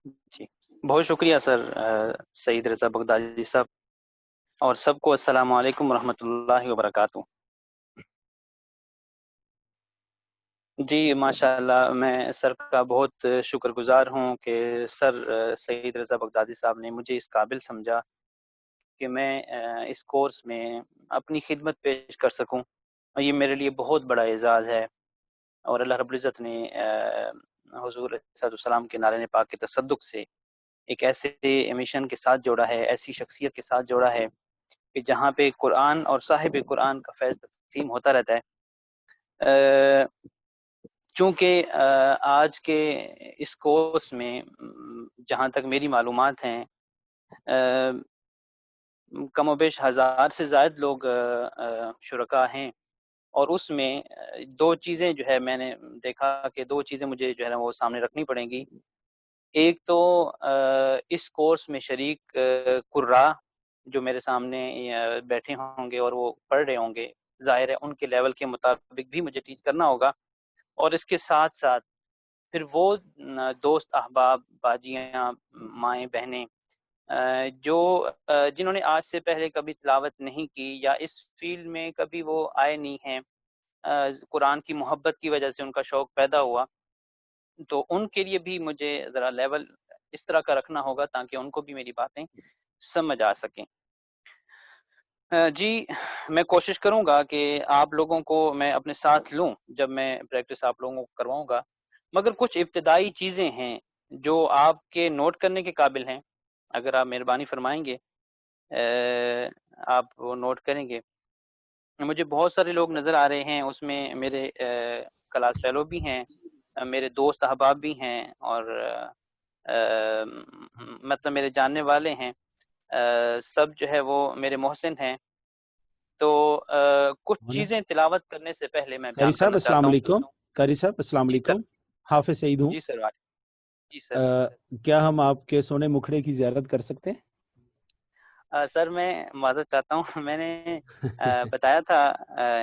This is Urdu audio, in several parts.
جی، بہت شکریہ سر سعید رضا بغدادی صاحب، اور سب کو السلام علیکم ورحمۃ اللہ وبرکاتہ۔ جی ماشاء اللہ، میں سر کا بہت شکر گزار ہوں کہ سر سعید رضا بغدادی صاحب نے مجھے اس قابل سمجھا کہ میں اس کورس میں اپنی خدمت پیش کر سکوں، اور یہ میرے لیے بہت بڑا اعزاز ہے۔ اور اللہ رب العزت نے حضور صلی اللہ علیہ وسلم کے نعرہ پاک کے تصدق سے ایک ایسے مشن کے ساتھ جوڑا ہے، ایسی شخصیت کے ساتھ جوڑا ہے کہ جہاں پہ قرآن اور صاحب قرآن کا فیض تقسیم ہوتا رہتا ہے۔ چونکہ آج کے اس کورس میں جہاں تک میری معلومات ہیں، کم و بیش 1000 سے زائد لوگ شرکا ہیں، اور اس میں دو چیزیں جو ہے میں نے دیکھا کہ دو چیزیں مجھے جو ہے نا وہ سامنے رکھنی پڑیں گی۔ ایک تو اس کورس میں شریک قرا جو میرے سامنے بیٹھے ہوں گے اور وہ پڑھ رہے ہوں گے، ظاہر ہے ان کے لیول کے مطابق بھی مجھے ٹیچ کرنا ہوگا، اور اس کے ساتھ ساتھ پھر وہ دوست احباب، باجیاں، مائیں بہنیں جو جنہوں نے آج سے پہلے کبھی تلاوت نہیں کی یا اس فیلڈ میں کبھی وہ آئے نہیں ہیں، قرآن کی محبت کی وجہ سے ان کا شوق پیدا ہوا، تو ان کے لیے بھی مجھے ذرا لیول اس طرح کا رکھنا ہوگا تاکہ ان کو بھی میری باتیں سمجھ آ سکیں۔ جی، میں کوشش کروں گا کہ آپ لوگوں کو میں اپنے ساتھ لوں جب میں پریکٹس آپ لوگوں کو کرواؤں گا، مگر کچھ ابتدائی چیزیں ہیں جو آپ کے نوٹ کرنے کے قابل ہیں، اگر آپ مہربانی فرمائیں گے آپ وہ نوٹ کریں گے۔ مجھے بہت سارے لوگ نظر آ رہے ہیں، اس میں میرے کلاس فیلو بھی ہیں، میرے دوست احباب بھی ہیں، اور مطلب میرے جاننے والے ہیں، سب جو ہے وہ میرے محسن ہیں۔ تو کچھ ہونا چیزیں تلاوت کرنے سے پہلے میں قاری بیان صاحب کرنا السلام چاہتا ہوں۔ علیکم. قاری صاحب السلام جی سر، علیکم. حافظ سعید ہوں. جی سر، جی سر۔ کیا ہم آپ کے سونے مکھڑے کی زیارت کر سکتے ہیں؟ سر میں معذرت چاہتا ہوں، میں نے بتایا تھا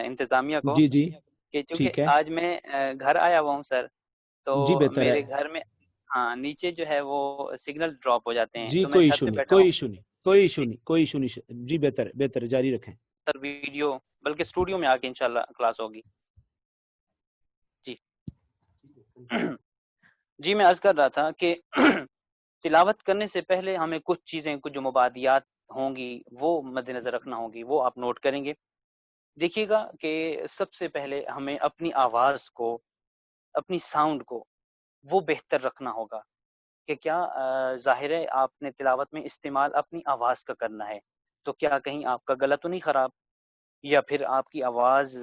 انتظامیہ کو جی جی کہ چونکہ ٹھیک ہے. آج میں گھر آیا ہوا ہوں سر، تو جی بہتر ہے. میرے گھر میں ہاں نیچے جو ہے وہ سگنل ڈراپ ہو جاتے ہیں، جی تو میں کوئی چھت ایشو پہ نہیں، بیٹھا کوئی ہوں۔ ایشو نہیں، کوئی ایشو نہیں، کوئی ایشو نہیں. جی بہتر ہے، بہتر ہے، جاری رکھیں. سر ویڈیو بلکہ اسٹوڈیو میں آ کے انشاءاللہ کلاس ہوگی۔ جی جی، میں عرض کر رہا تھا کہ تلاوت کرنے سے پہلے ہمیں کچھ چیزیں، کچھ جو مبادیات ہوں گی وہ مد نظر رکھنا ہوگی، وہ آپ نوٹ کریں گے۔ دیکھیے گا کہ سب سے پہلے ہمیں اپنی آواز کو، اپنی ساؤنڈ کو وہ بہتر رکھنا ہوگا کہ کیا ظاہر ہے آپ نے تلاوت میں استعمال اپنی آواز کا کرنا ہے، تو کیا کہیں آپ کا گلا تو نہیں خراب، یا پھر آپ کی آواز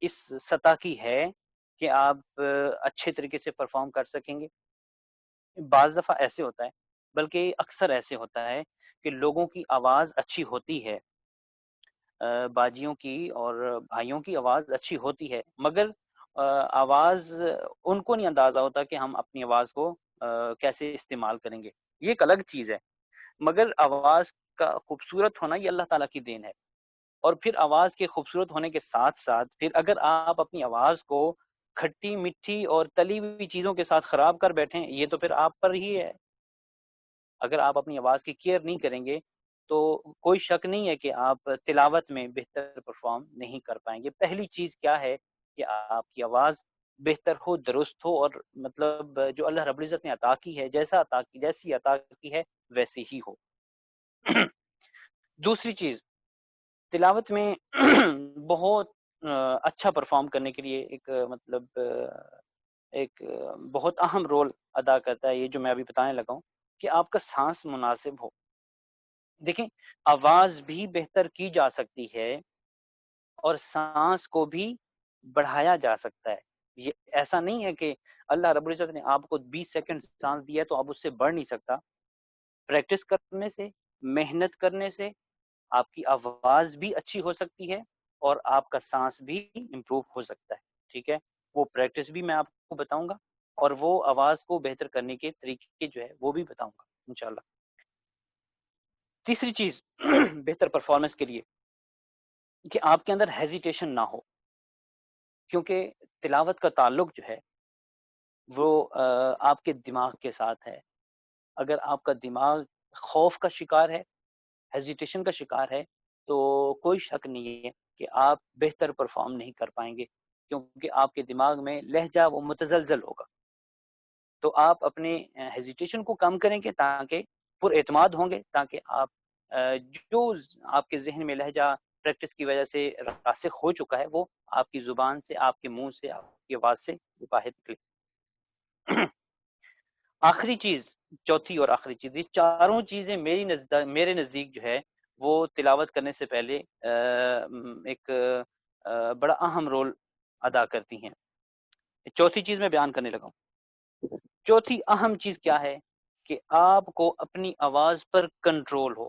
اس سطح کی ہے کہ آپ اچھے طریقے سے پرفارم کر سکیں گے۔ بعض دفعہ ایسے ہوتا ہے، بلکہ اکثر ایسے ہوتا ہے کہ لوگوں کی آواز اچھی ہوتی ہے، باجیوں کی اور بھائیوں کی آواز اچھی ہوتی ہے، مگر آواز ان کو نہیں اندازہ ہوتا کہ ہم اپنی آواز کو کیسے استعمال کریں گے، یہ ایک الگ چیز ہے۔ مگر آواز کا خوبصورت ہونا یہ اللہ تعالیٰ کی دین ہے، اور پھر آواز کے خوبصورت ہونے کے ساتھ ساتھ پھر اگر آپ اپنی آواز کو کھٹی میٹھی اور تلی ہوئی چیزوں کے ساتھ خراب کر بیٹھیں، یہ تو پھر آپ پر ہی ہے۔ اگر آپ اپنی آواز کی کیئر نہیں کریں گے تو کوئی شک نہیں ہے کہ آپ تلاوت میں بہتر پرفارم نہیں کر پائیں گے۔ پہلی چیز کیا ہے کہ آپ کی آواز بہتر ہو، درست ہو، اور مطلب جو اللہ رب العزت نے عطا کی ہے، جیسی عطا کی ہے ویسی ہی ہو۔ دوسری چیز، تلاوت میں بہت اچھا پرفارم کرنے کے لیے ایک مطلب ایک بہت اہم رول ادا کرتا ہے یہ جو میں ابھی بتانے لگا ہوں، کہ آپ کا سانس مناسب ہو۔ دیکھیں، آواز بھی بہتر کی جا سکتی ہے اور سانس کو بھی بڑھایا جا سکتا ہے۔ یہ ایسا نہیں ہے کہ اللہ رب العزت نے آپ کو 20 سیکنڈ سانس دیا ہے تو آپ اس سے بڑھ نہیں سکتا۔ پریکٹس کرنے سے، محنت کرنے سے آپ کی آواز بھی اچھی ہو سکتی ہے اور آپ کا سانس بھی امپروو ہو سکتا ہے، ٹھیک ہے؟ وہ پریکٹس بھی میں آپ کو بتاؤں گا، اور وہ آواز کو بہتر کرنے کے طریقے جو ہے وہ بھی بتاؤں گا انشاءاللہ۔ تیسری چیز بہتر پرفارمنس کے لیے کہ آپ کے اندر ہیزیٹیشن نہ ہو، کیونکہ تلاوت کا تعلق جو ہے وہ آپ کے دماغ کے ساتھ ہے، اگر آپ کا دماغ خوف کا شکار ہے، ہیزیٹیشن کا شکار ہے، تو کوئی شک نہیں ہے کہ آپ بہتر پرفارم نہیں کر پائیں گے، کیونکہ آپ کے دماغ میں لہجہ وہ متزلزل ہوگا۔ تو آپ اپنے ہیزیٹیشن کو کم کریں گے تاکہ پر اعتماد ہوں گے، تاکہ آپ جو آپ کے ذہن میں لہجہ پریکٹس کی وجہ سے راسخ ہو چکا ہے وہ آپ کی زبان سے، آپ کے منہ سے، آپ کی آواز سے باہر نکلے۔ آخری چیز، چوتھی اور آخری چیز، یہ چاروں چیزیں میرے نزدیک جو ہے وہ تلاوت کرنے سے پہلے ایک بڑا اہم رول ادا کرتی ہیں۔ چوتھی چیز میں بیان کرنے لگا ہوں۔ چوتھی اہم چیز کیا ہے کہ آپ کو اپنی آواز پر کنٹرول ہو۔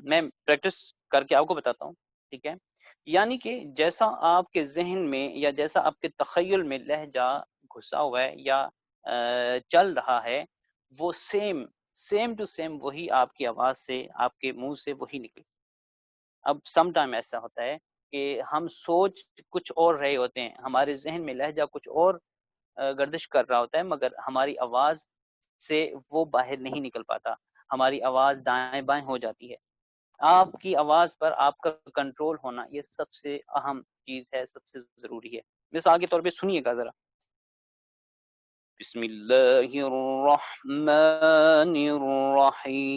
میں پریکٹس کر کے آپ کو بتاتا ہوں، ٹھیک ہے؟ یعنی کہ جیسا آپ کے ذہن میں یا جیسا آپ کے تخیل میں لہجہ گھسا ہوا ہے یا چل رہا ہے، وہ سیم ٹو سیم وہی آپ کی آواز سے، آپ کے منہ سے وہی نکلے۔ اب سم ٹائم ایسا ہوتا ہے کہ ہم سوچ کچھ اور رہے ہوتے ہیں، ہمارے ذہن میں لہجہ کچھ اور گردش کر رہا ہوتا ہے، مگر ہماری آواز سے وہ باہر نہیں نکل پاتا، ہماری آواز دائیں بائیں ہو جاتی ہے۔ آپ کی آواز پر آپ کا کنٹرول ہونا یہ سب سے اہم چیز ہے، سب سے ضروری ہے۔ مثال کے طور پہ سنیے گا ذرا، بسم اللہ الرحمن الرحیم،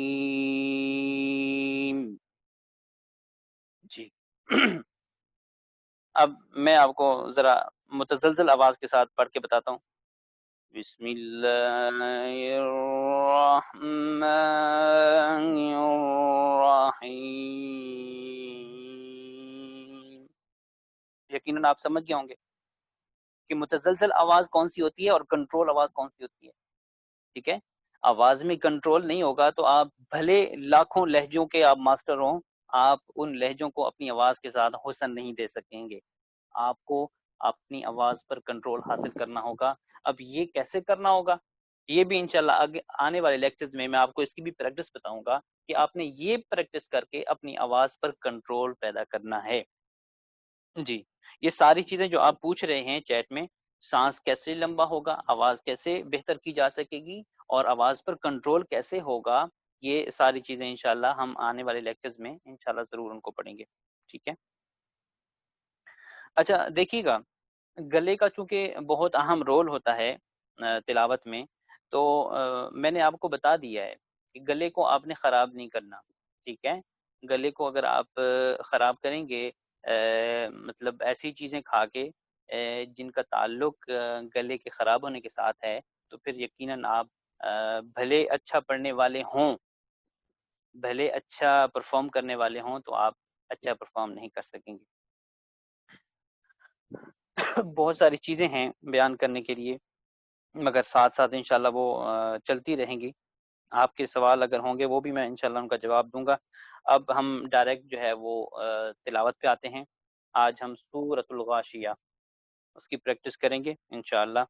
جی۔ اب میں آپ کو ذرا متزلزل آواز کے ساتھ پڑھ کے بتاتا ہوں۔ بسم اللہ الرحمن الرحیم۔ یقیناً آپ سمجھ گئے ہوں گے کہ متزلزل آواز کون سی ہوتی ہے اور کنٹرول آواز کون سی ہوتی ہے، ٹھیک ہے؟ آواز میں کنٹرول نہیں ہوگا تو آپ بھلے لاکھوں لہجوں کے آپ ماسٹر ہوں، آپ ان لہجوں کو اپنی آواز کے ساتھ حسن نہیں دے سکیں گے۔ آپ کو اپنی آواز پر کنٹرول حاصل کرنا ہوگا۔ اب یہ کیسے کرنا ہوگا، یہ بھی انشاءاللہ آنے والے لیکچرز میں آپ کو اس کی بھی پریکٹس بتاؤں گا کہ آپ نے یہ پریکٹس کر کے اپنی آواز پر کنٹرول پیدا کرنا ہے۔ جی، یہ ساری چیزیں جو آپ پوچھ رہے ہیں چیٹ میں، سانس کیسے لمبا ہوگا، آواز کیسے بہتر کی جا سکے گی اور آواز پر کنٹرول کیسے ہوگا، یہ ساری چیزیں انشاءاللہ ہم آنے والے لیکچرز میں انشاءاللہ ضرور ان کو پڑھیں گے، ٹھیک ہے؟ اچھا دیکھیے گا، گلے کا چونکہ بہت اہم رول ہوتا ہے تلاوت میں، تو میں نے آپ کو بتا دیا ہے کہ گلے کو آپ نے خراب نہیں کرنا، ٹھیک ہے؟ گلے کو اگر آپ خراب کریں گے مطلب ایسی چیزیں کھا کے جن کا تعلق گلے کے خراب ہونے کے ساتھ ہے، تو پھر یقیناً آپ بھلے اچھا پڑھنے والے ہوں، بھلے اچھا پرفارم کرنے والے ہوں، تو آپ اچھا پرفارم نہیں کر سکیں گے۔ بہت ساری چیزیں ہیں بیان کرنے کے لیے، مگر ساتھ ساتھ انشاءاللہ وہ چلتی رہیں گی۔ آپ کے سوال اگر ہوں گے وہ بھی میں انشاءاللہ ان کا جواب دوں گا۔ اب ہم ڈائریکٹ جو ہے وہ تلاوت پہ آتے ہیں۔ آج ہم سورۃ الغاشیہ اس کی پریکٹس کریں گے انشاءاللہ،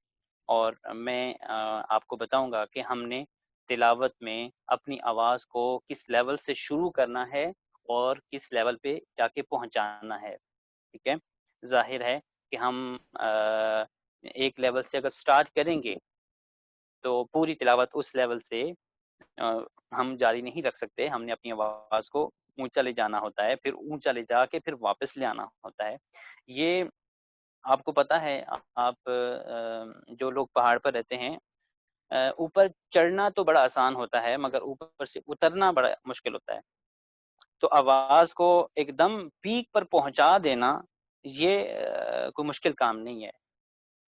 اور میں آپ کو بتاؤں گا کہ ہم نے تلاوت میں اپنی آواز کو کس لیول سے شروع کرنا ہے اور کس لیول پہ جا کے پہنچانا ہے، ٹھیک ہے؟ ظاہر ہے کہ ہم ایک لیول سے اگر سٹارٹ کریں گے تو پوری تلاوت اس لیول سے ہم جاری نہیں رکھ سکتے، ہم نے اپنی آواز کو اونچا لے جانا ہوتا ہے، پھر اونچا لے جا کے پھر واپس لے آنا ہوتا ہے۔ یہ آپ کو پتہ ہے، آپ جو لوگ پہاڑ پر رہتے ہیں، اوپر چڑھنا تو بڑا آسان ہوتا ہے مگر اوپر سے اترنا بڑا مشکل ہوتا ہے۔ تو آواز کو ایک دم پیک پر پہنچا دینا یہ کوئی مشکل کام نہیں ہے۔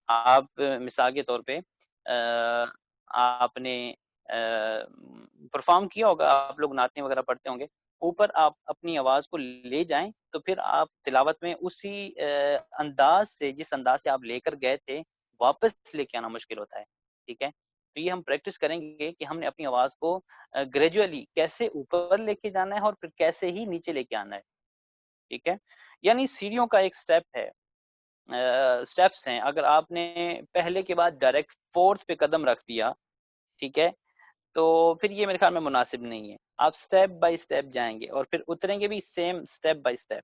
آپ مثال کے طور پہ آپ نے پرفارم کیا ہوگا، آپ لوگ نعتیں وغیرہ پڑھتے ہوں گے، اوپر آپ اپنی آواز کو لے جائیں تو پھر آپ تلاوت میں اسی انداز سے، جس انداز سے آپ لے کر گئے تھے، واپس لے کے آنا مشکل ہوتا ہے، ٹھیک ہے؟ تو یہ ہم پریکٹس کریں گے کہ ہم نے اپنی آواز کو گریجولی کیسے اوپر لے کے جانا ہے اور پھر کیسے ہی نیچے لے کے آنا ہے، ٹھیک ہے؟ یعنی سیڑھیوں کا ایک سٹیپ ہے، سٹیپس ہیں۔ اگر آپ نے پہلے کے بعد ڈائریکٹ فورتھ پہ قدم رکھ دیا، ٹھیک ہے، تو پھر یہ میرے خیال میں مناسب نہیں ہے۔ آپ سٹیپ بائی سٹیپ جائیں گے اور پھر اتریں گے بھی سیم سٹیپ بائی سٹیپ۔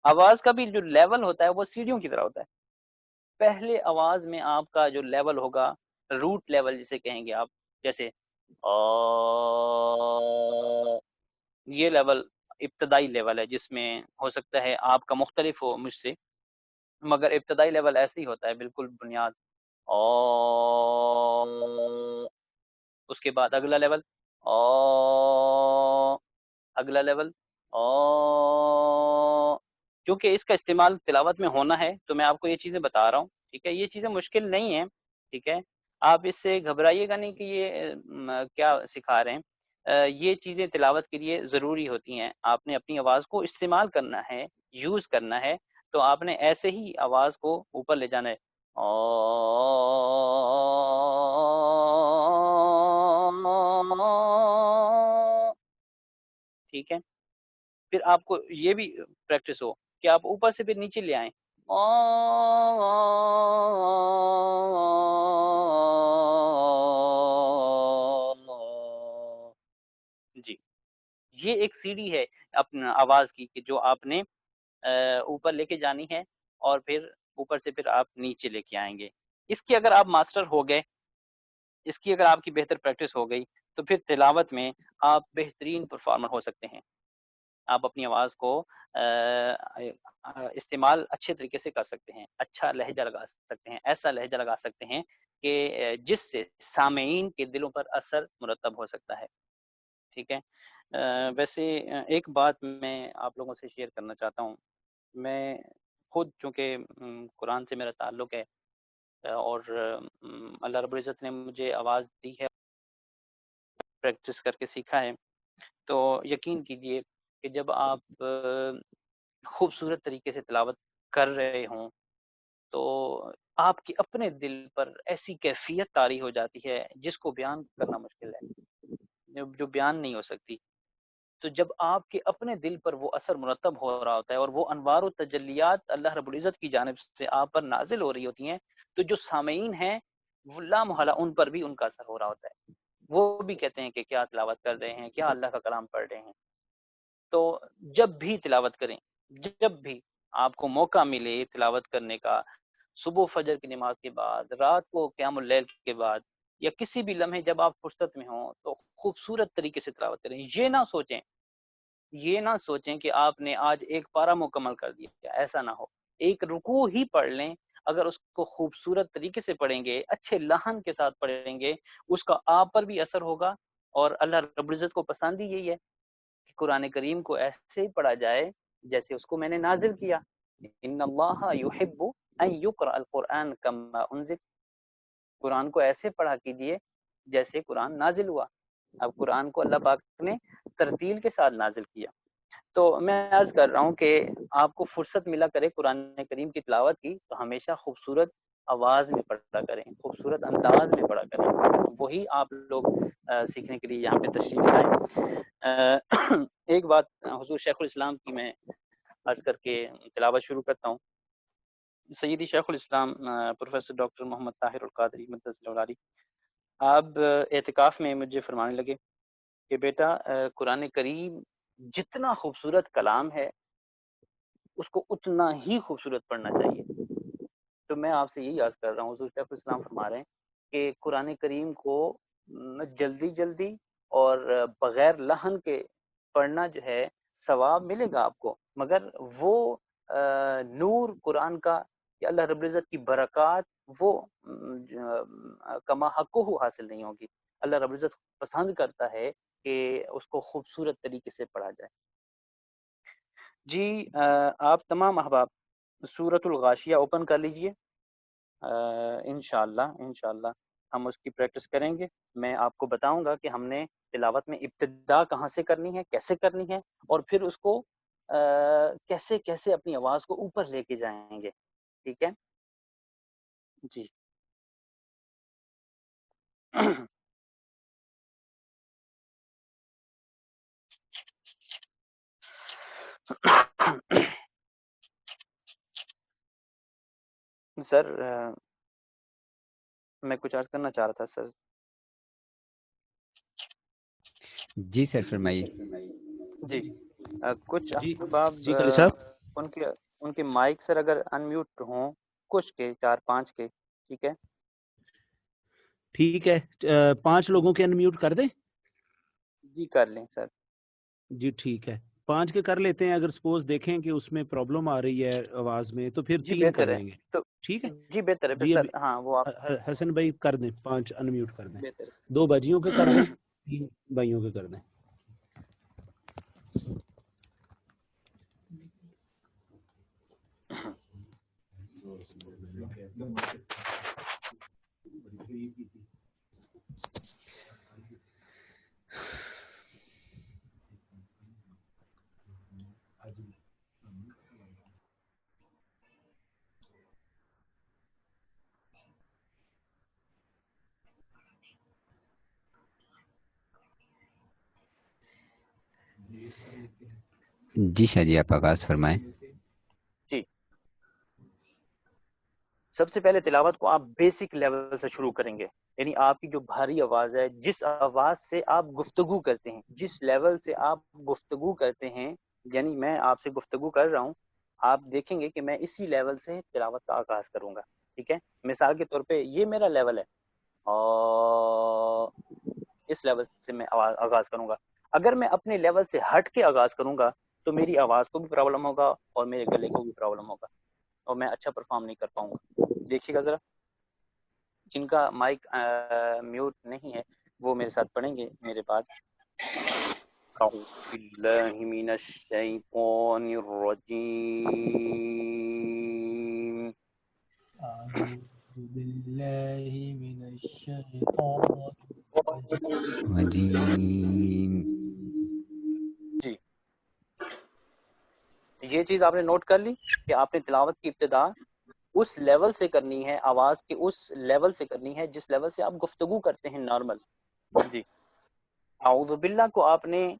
آواز کا بھی جو لیول ہوتا ہے وہ سیڑھیوں کی طرح ہوتا ہے۔ پہلے آواز میں آپ کا جو لیول ہوگا، روٹ لیول جسے کہیں گے آپ، جیسے یہ لیول ابتدائی لیول ہے، جس میں ہو سکتا ہے آپ کا مختلف ہو مجھ سے، مگر ابتدائی لیول ایسے ہی ہوتا ہے، بالکل بنیاد. اس کے بعد اگلا لیول، اگلا لیول. کیونکہ اس کا استعمال تلاوت میں ہونا ہے تو میں آپ کو یہ چیزیں بتا رہا ہوں، ٹھیک ہے. یہ چیزیں مشکل نہیں ہیں، ٹھیک ہے. آپ اس سے گھبرائیے گا نہیں کہ یہ کیا سکھا رہے ہیں. یہ چیزیں تلاوت کے لیے ضروری ہوتی ہیں. آپ نے اپنی آواز کو استعمال کرنا ہے، یوز کرنا ہے، تو آپ نے ایسے ہی آواز کو اوپر لے جانا ہے. ٹھیک ہے. پھر آپ کو یہ بھی پریکٹس ہو کہ آپ اوپر سے پھر نیچے لے آئیں. جی، یہ ایک سیڑھی ہے اپنا آواز کی کہ جو آپ نے اوپر لے کے جانی ہے، اور پھر اوپر سے پھر آپ نیچے لے کے آئیں گے. اس کی اگر آپ ماسٹر ہو گئے، اس کی اگر آپ کی بہتر پریکٹس ہو گئی، تو پھر تلاوت میں آپ بہترین پرفارمر ہو سکتے ہیں. آپ اپنی آواز کو استعمال اچھے طریقے سے کر سکتے ہیں، اچھا لہجہ لگا سکتے ہیں، ایسا لہجہ لگا سکتے ہیں کہ جس سے سامعین کے دلوں پر اثر مرتب ہو سکتا ہے. ٹھیک ہے. ویسے ایک بات میں آپ لوگوں سے شیئر کرنا چاہتا ہوں. میں خود چونکہ قرآن سے میرا تعلق ہے، اور اللہ رب العزت نے مجھے آواز دی ہے، پریکٹس کر کے سیکھا ہے. تو یقین کیجئے کہ جب آپ خوبصورت طریقے سے تلاوت کر رہے ہوں تو آپ کے اپنے دل پر ایسی کیفیت طاری ہو جاتی ہے جس کو بیان کرنا مشکل ہے، جو بیان نہیں ہو سکتی. تو جب آپ کے اپنے دل پر وہ اثر مرتب ہو رہا ہوتا ہے اور وہ انوار و تجلیات اللہ رب العزت کی جانب سے آپ پر نازل ہو رہی ہوتی ہیں، تو جو سامعین ہیں وہ لا محالہ ان پر بھی ان کا اثر ہو رہا ہوتا ہے. وہ بھی کہتے ہیں کہ کیا تلاوت کر رہے ہیں، کیا اللہ کا کلام پڑھ رہے ہیں. تو جب بھی تلاوت کریں، جب بھی آپ کو موقع ملے تلاوت کرنے کا، صبح فجر کی نماز کے بعد، رات کو قیام اللیل کے بعد، یا کسی بھی لمحے جب آپ فرصت میں ہوں، تو خوبصورت طریقے سے تلاوت کریں. یہ نہ سوچیں کہ آپ نے آج ایک پارہ مکمل کر دیا، ایسا نہ ہو. ایک رکوع ہی پڑھ لیں، اگر اس کو خوبصورت طریقے سے پڑھیں گے، اچھے لحن کے ساتھ پڑھیں گے، اس کا آپ پر بھی اثر ہوگا. اور اللہ رب العزت کو پسند ہی یہی ہے کہ قرآن کریم کو ایسے ہی پڑھا جائے جیسے اس کو میں نے نازل کیا. ان اللہ یحب ان یقرأ القرآن کما انزل. قرآن کو ایسے پڑھا کیجئے جیسے قرآن نازل ہوا. اب قرآن کو اللہ پاک نے ترتیل کے ساتھ نازل کیا. تو میں عرض کر رہا ہوں کہ آپ کو فرصت ملا کرے قرآن کریم کی تلاوت کی، تو ہمیشہ خوبصورت آواز میں پڑھا کریں، خوبصورت انداز میں پڑھا کریں. وہی آپ لوگ سیکھنے کے لیے یہاں پہ تشریف لائیں. ایک بات حضور شیخ الاسلام کی میں عرض کر کے تلاوت شروع کرتا ہوں. سیدی شیخ الاسلام پروفیسر ڈاکٹر محمد طاہر القادری مدثر العلی، آپ اعتکاف میں مجھے فرمانے لگے کہ بیٹا قرآن کریم جتنا خوبصورت کلام ہے اس کو اتنا ہی خوبصورت پڑھنا چاہیے. تو میں آپ سے یہی عرض کر رہا ہوں، حضور شیخ الاسلام فرما رہے ہیں کہ قرآن کریم کو جلدی جلدی اور بغیر لحن کے پڑھنا جو ہے ثواب ملے گا آپ کو، مگر وہ نور قرآن کا کہ اللہ رب العزت کی برکات وہ کما حقہ حاصل نہیں ہوگی. اللہ رب العزت پسند کرتا ہے کہ اس کو خوبصورت طریقے سے پڑھا جائے. جی آپ تمام احباب سورۃ الغاشیہ اوپن کر لیجئے. انشاءاللہ ہم اس کی پریکٹس کریں گے. میں آپ کو بتاؤں گا کہ ہم نے تلاوت میں ابتدا کہاں سے کرنی ہے، کیسے کرنی ہے، اور پھر اس کو کیسے کیسے اپنی آواز کو اوپر لے کے جائیں گے. ٹھیک ہے جی. سر میں کچھ عرض کرنا چاہ رہا تھا سر. جی سر فرمائیے. جی کچھ جی احباب جی خالد صاحب، ان کے مائک سر اگر انمیوٹ ہوں، کچھ کے 4-5 کے. ٹھیک ہے ٹھیک ہے 5 لوگوں کے انمیوٹ کر دیں جی کر لیں سر. جی ٹھیک ہے 5 کے کر لیتے ہیں. اگر سپوز دیکھیں کہ اس میں پرابلم آ رہی ہے آواز میں تو پھر جی 3 کر بہتر ہے لیں گے. تو. ٹھیک ہے جی بہتر ہے پھر جی. ابھی سر. ہاں وہ آپ حسن بھائی کر دیں 5 انمیوٹ کر دیں. بہتر 2 بجیوں کے کر دیں ہے. 3 بھائیوں کے کر دیں. جی شاہ جی آپ آغاز فرمائیں. جی سب سے پہلے تلاوت کو آپ بیسک لیول سے شروع کریں گے. یعنی آپ کی جو بھاری آواز ہے، جس آواز سے آپ گفتگو کرتے ہیں، جس لیول سے آپ گفتگو کرتے ہیں، یعنی میں آپ سے گفتگو کر رہا ہوں، آپ دیکھیں گے کہ میں اسی لیول سے تلاوت کا آغاز کروں گا. ٹھیک ہے. مثال کے طور پہ یہ میرا لیول ہے اور اس لیول سے میں آغاز کروں گا. اگر میں اپنے لیول سے ہٹ کے آغاز کروں گا تو میری آواز کو بھی پرابلم ہوگا اور میرے گلے کو بھی پرابلم ہوگا اور میں اچھا پرفارم نہیں کر پاؤں گا. دیکھیے گا ذرا، جن کا مائک میوٹ نہیں ہے وہ میرے ساتھ پڑھیں گے میرے بعد. اعوذ باللہ من الشیطان الرجیم. أعوذ بالله من الشيطان وجیم. جی یہ چیز آپ نے نوٹ کر لی کہ آپ نے تلاوت کی ابتدا اس لیول سے کرنی ہے، آواز کے اس لیول سے کرنی ہے جس لیول سے آپ گفتگو کرتے ہیں نارمل. جی اعوذ باللہ کو آپ نے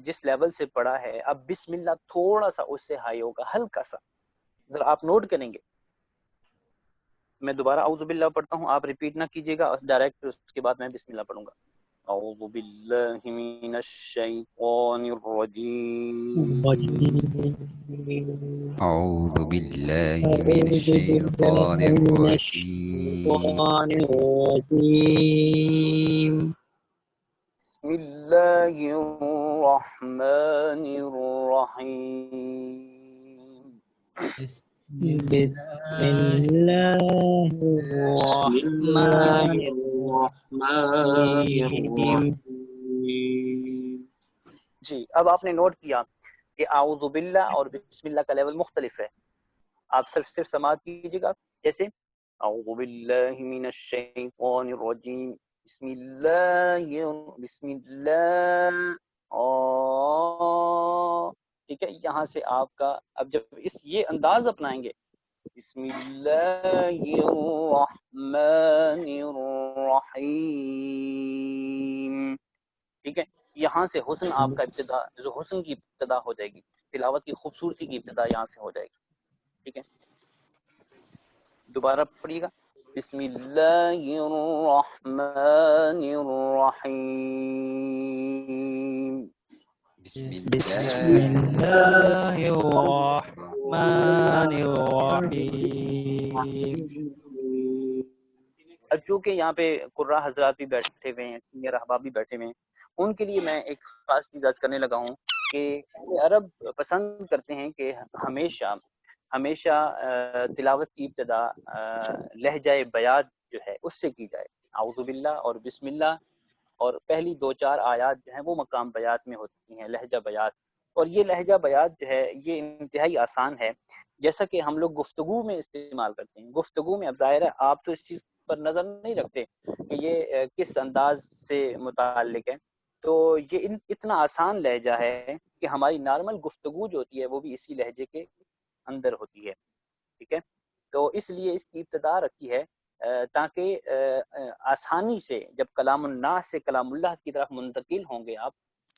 جس لیول سے پڑھا ہے، اب بسم اللہ تھوڑا سا اس سے ہائی ہوگا، ہلکا سا. ذرا آپ نوٹ کریں گے. میں دوبارہ اعوذ باللہ پڑھتا ہوں، آپ ریپیٹ نہ کیجیے گا، ڈائریکٹ اس کے بعد میں بسم اللہ پڑھوں گا. اعوذ باللہ من الشیطان الرجیم. الرجيم اعوذ باللہ من أعوذ بالله الشیطان من الرجیم. الشيطان الرجيم بسم اللہ الرحمن الرحیم. بسم الله الرحمن الرحيم جی اب آپ نے نوٹ کیا کہ اعوذ باللہ اور بسم اللہ کا لیول مختلف ہے. آپ صرف سماعت کیجیے گا. جیسے اعوذ باللہ من الشیطان الرجیم، بسم اللہ ٹھیک ہے. یہاں سے آپ کا اب جب یہ انداز اپنائیں گے، بسم اللہ الرحمن الرحیم. ٹھیک ہے. یہاں سے حسن آپ کا ابتدا، جو حسن کی ابتدا ہو جائے گی، تلاوت کی خوبصورتی کی ابتدا یہاں سے ہو جائے گی. ٹھیک ہے. دوبارہ پڑھیے گا. بسم اللہ الرحمن الرحیم. بسم بسم اللہ الله الرحمن الرحيم اب چونکہ یہاں پہ قراء حضرات بھی بیٹھے ہوئے ہیں، سینئر احباب بھی بیٹھے ہوئے ہیں، ان کے لیے میں ایک خاص چیز آج کرنے لگا ہوں کہ عرب پسند کرتے ہیں کہ ہمیشہ تلاوت کی ابتدا لہجہ بیات جو ہے اس سے کی جائے. اعوذ باللہ اور بسم اللہ اور پہلی 2-4 آیات جو ہیں وہ مقام بیات میں ہوتی ہیں، لہجہ بیات. اور یہ لہجہ بیات جو ہے یہ انتہائی آسان ہے، جیسا کہ ہم لوگ گفتگو میں استعمال کرتے ہیں. گفتگو میں اب ظاہر ہے آپ تو اس چیز پر نظر نہیں رکھتے کہ یہ کس انداز سے متعلق ہے. تو یہ اتنا آسان لہجہ ہے کہ ہماری نارمل گفتگو جو ہوتی ہے وہ بھی اسی لہجے کے اندر ہوتی ہے. ٹھیک ہے. تو اس لیے اس کی ابتدا رکھی ہے تاکہ آسانی سے جب کلام الناس سے کلام اللہ کی طرف منتقل ہوں گے آپ،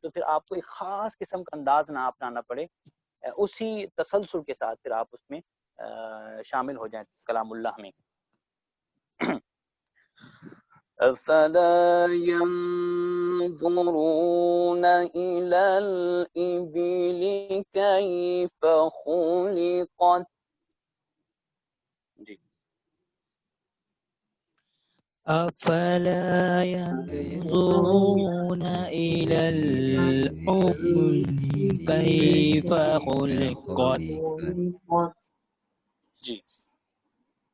تو پھر آپ کو ایک خاص قسم کا انداز نہ اپنانا پڑے، اسی تسلسل کے ساتھ پھر آپ اس میں شامل ہو جائیں کلام اللہ میں. افلا ينظرون الى الابل كيف خلقت. جی أفلا ينظرون إلى الأبل كيف خلقت جی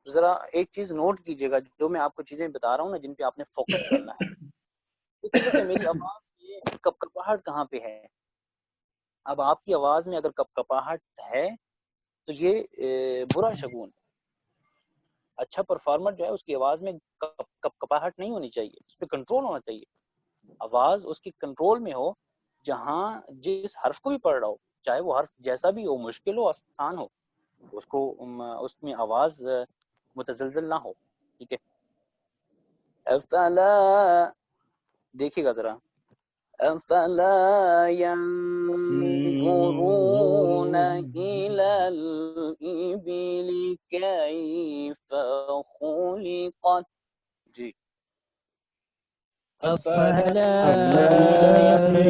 ذرا ایک چیز نوٹ کیجئے گا، جو میں آپ کو چیزیں بتا رہا ہوں نا جن پہ آپ نے فوکس کرنا ہے. دیکھیے کہ میری آواز میں کپ کپاہٹ کہاں پہ ہے. اب آپ کی آواز میں اگر کپ کپاہٹ ہے تو یہ برا شگون. اچھا پرفارمر جو ہے اس کی آواز میں کپ کپاہٹ نہیں ہونی چاہیے، اس پہ کنٹرول ہونا چاہیے. آواز اس کی کنٹرول میں ہو، جہاں جس حرف کو بھی پڑھ رہا ہو، چاہے وہ حرف جیسا بھی ہو، مشکل ہو آسان ہو، اس کو اس میں آواز متزلزل نہ ہو. ٹھیک ہے. افلا دیکھیے گا ذرا. افلا ينظرون الى الابل كيف خلقت. جی أفلا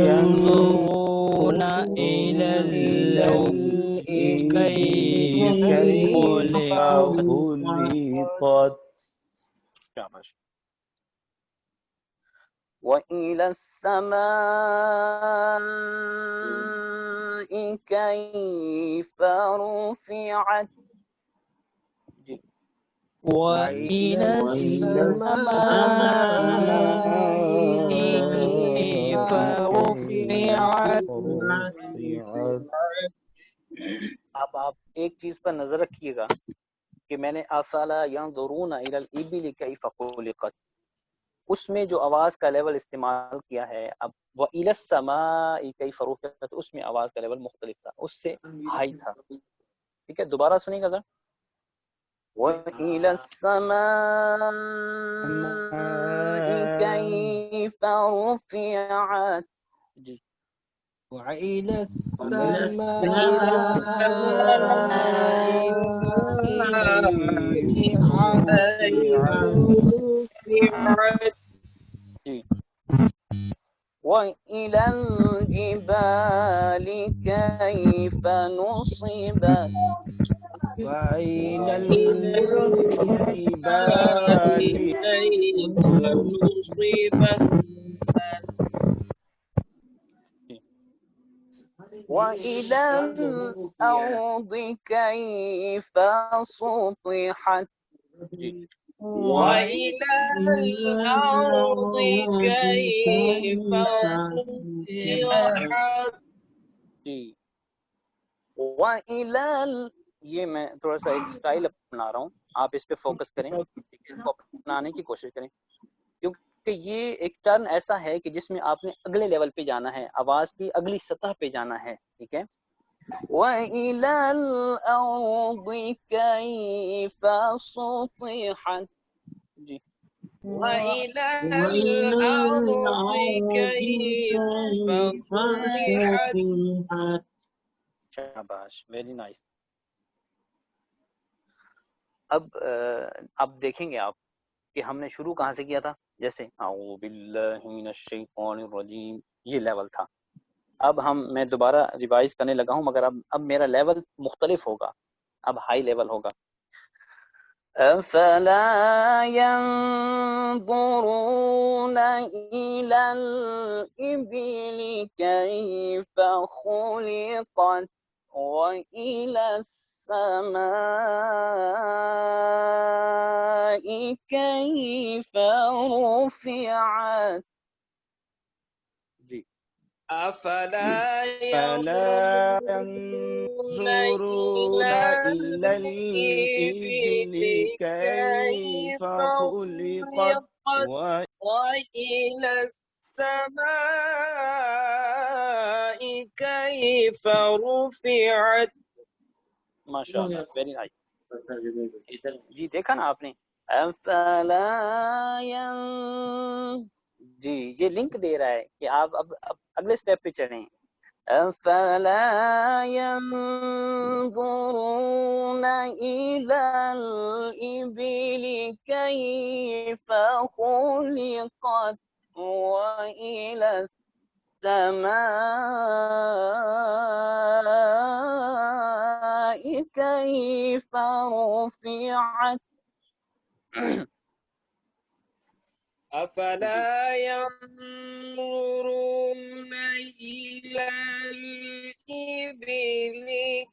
ينظرون إلى الأبل كيف خلقت شاباش. وإلى السماء كيف رفعت. جی وإلى السماء كيف رفعت اب آپ ایک چیز پر نظر رکھیے گا کہ میں نے افلا ينظرون الى الابل كيف خلقت، اس میں جو آواز کا لیول استعمال کیا ہے. اب وَإِلَى السَّمَاءِ كَيْفَ رُفِعَتْ اس میں آواز کا لیول مختلف تھا، اس سے ہائی تھا. ٹھیک ہے، دوبارہ سنیے گا ذرا. وَإِلَى السَّمَاءِ كَيْفَ رُفِعَتْ. جی وإلى السماء كيف جی وَإِلَى الْجِبَالِ كَيْف نُصِبَتْ. وإلى الجبال وَإِلَى الْأَرْضِ كَيْفَ سُطِحَتْ. جی وإلى الأرض كيف سطحت جی وَإِلَى یہ میں تھوڑا سا ایک سٹائل اپنا رہا ہوں، آپ اس پہ فوکس کریں، اس کو اپنانے کی کوشش کریں، کیونکہ یہ ایک ٹرن ایسا ہے کہ جس میں آپ نے اگلے لیول پہ جانا ہے، آواز کی اگلی سطح پہ جانا ہے. ٹھیک ہے. وَإِلَى الْأَرْضِ كَيْفَ سُطِحَتْ. جی وإلى الأرض كيف سطحت شاباش، ویری نائس. اب دیکھیں گے آپ کہ ہم نے شروع کہاں سے کیا تھا. جیسے اعوذ باللہ من الشیطان الرجیم، یہ لیول تھا. اب میں دوبارہ ریوائز کرنے لگا ہوں، مگر اب میرا لیول مختلف ہوگا، اب ہائی لیول ہوگا. افلا ينظرون الى الابل كيف خلقت والى السماء كيف رفعت. جی أفلا فلا ينظرون ينظرون إلى إلى الإبل الإبل كيف كيف خلقت خلقت وإلى السماء كيف رفعت ماشاء اللہ، ویری نائس. جی دیکھا نا آپ نے. افلا جی یہ لنک دے رہا ہے کہ آپ اب اگلے سٹیپ پہ چلیں. افلا ينظرون الى الابل كيف خلقت والى السماء كيف رفعت. أفلا ينظرون إلى الإبل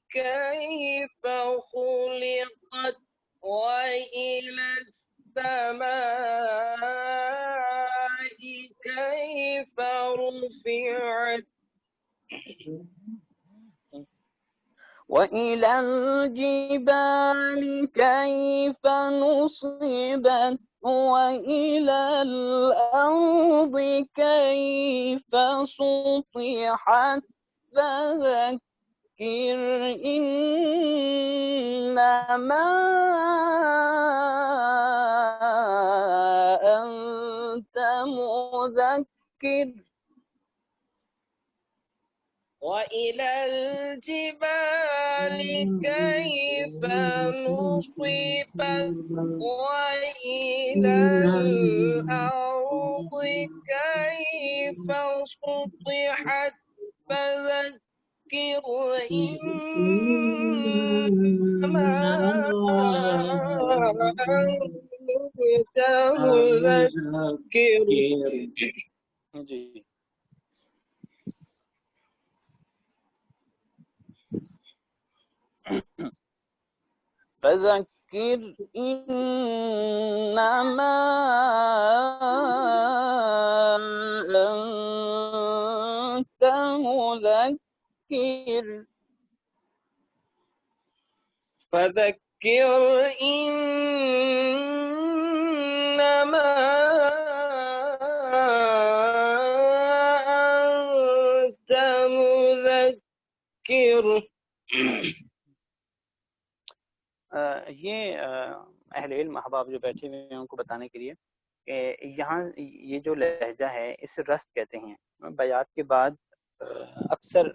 كيف خلقت وإلى السماء كيف رفعت وإلى الجبال كيف نصبت وإلى الأرض كيف سطحت فذكر إنما أنت مذكر وإلى الجبال كيف نصبت وإلى الأرض كيف سطحت فذكر إنما أنت مذكر. جی فذكر إنما أنت مذكر فذكر إنما أنت مذكر. یہ اہل علم احباب جو بیٹھے ہوئے ہیں ان کو بتانے کے لیے کہ یہاں یہ جو لہجہ ہے اسے رست کہتے ہیں. بیات کے بعد اکثر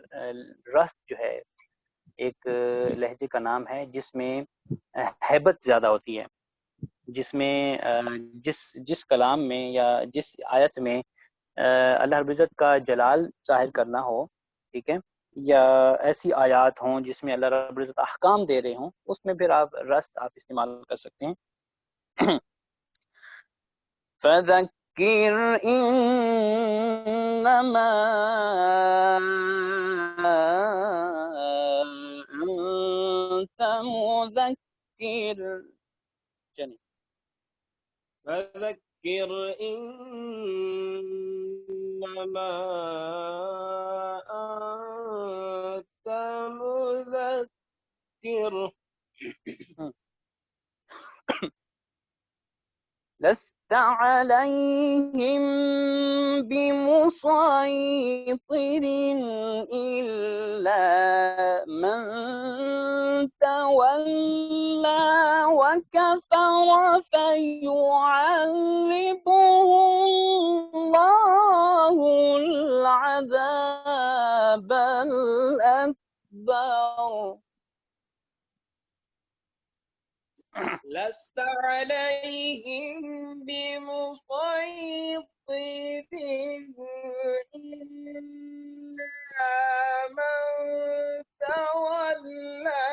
رست جو ہے ایک لہجے کا نام ہے جس میں ہیبت زیادہ ہوتی ہے، جس میں جس کلام میں یا جس آیت میں اللہ رب العزت کا جلال ظاہر کرنا ہو، ٹھیک ہے، یا ایسی آیات ہوں جس میں اللہ رب العزت احکام دے رہے ہوں، اس میں پھر آپ رست آپ استعمال کر سکتے ہیں. فذکر انما انت مذکر. چلیے فذكر إنما أنت مذكر. لست عليهم بمسيطر إلا من تولى وكفر فيعذبه الله العذاب الأكبر. لست عليهم بمسيطر إلا من تولى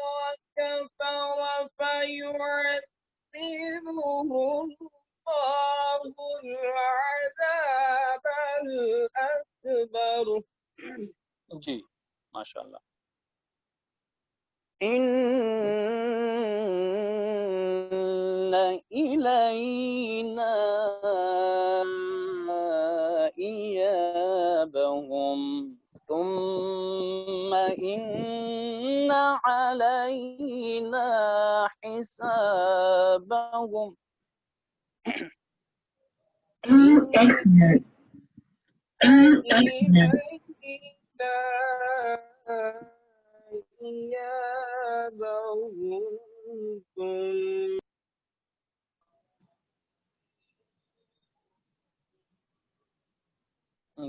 وكفر فيعذبه الله العذاب الأكبر. جی ماشاء اللہ. إن إلينا إيابهم ثم إن علينا حسابهم.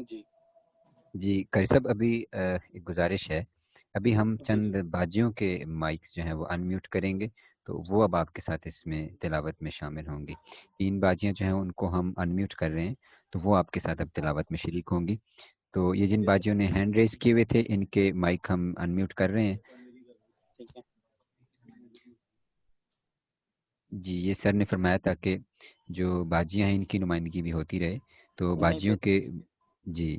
جی جی قاری صاحب، ابھی ایک گزارش ہے، ابھی ہم چند باجیوں کے مائکس جو ہیں وہ ان میوٹ کریں گے، تو وہ اب آپ کے ساتھ اس میں تلاوت میں شامل ہوں گی. 3 باجیاں جو ہیں ان کو ہم ان میوٹ کر رہے ہیں، تو وہ آپ کے ساتھ اب تلاوت میں شریک ہوں گی. تو یہ جن باجیوں نے ہینڈ ریز کیے ہوئے تھے ان کے مائک ہم ان میوٹ کر رہے ہیں. ٹھیک ہے. جی یہ سر نے فرمایا تھا کہ جو باجیاں ہیں ان کی نمائندگی بھی ہوتی رہے، تو باجیوں کے جی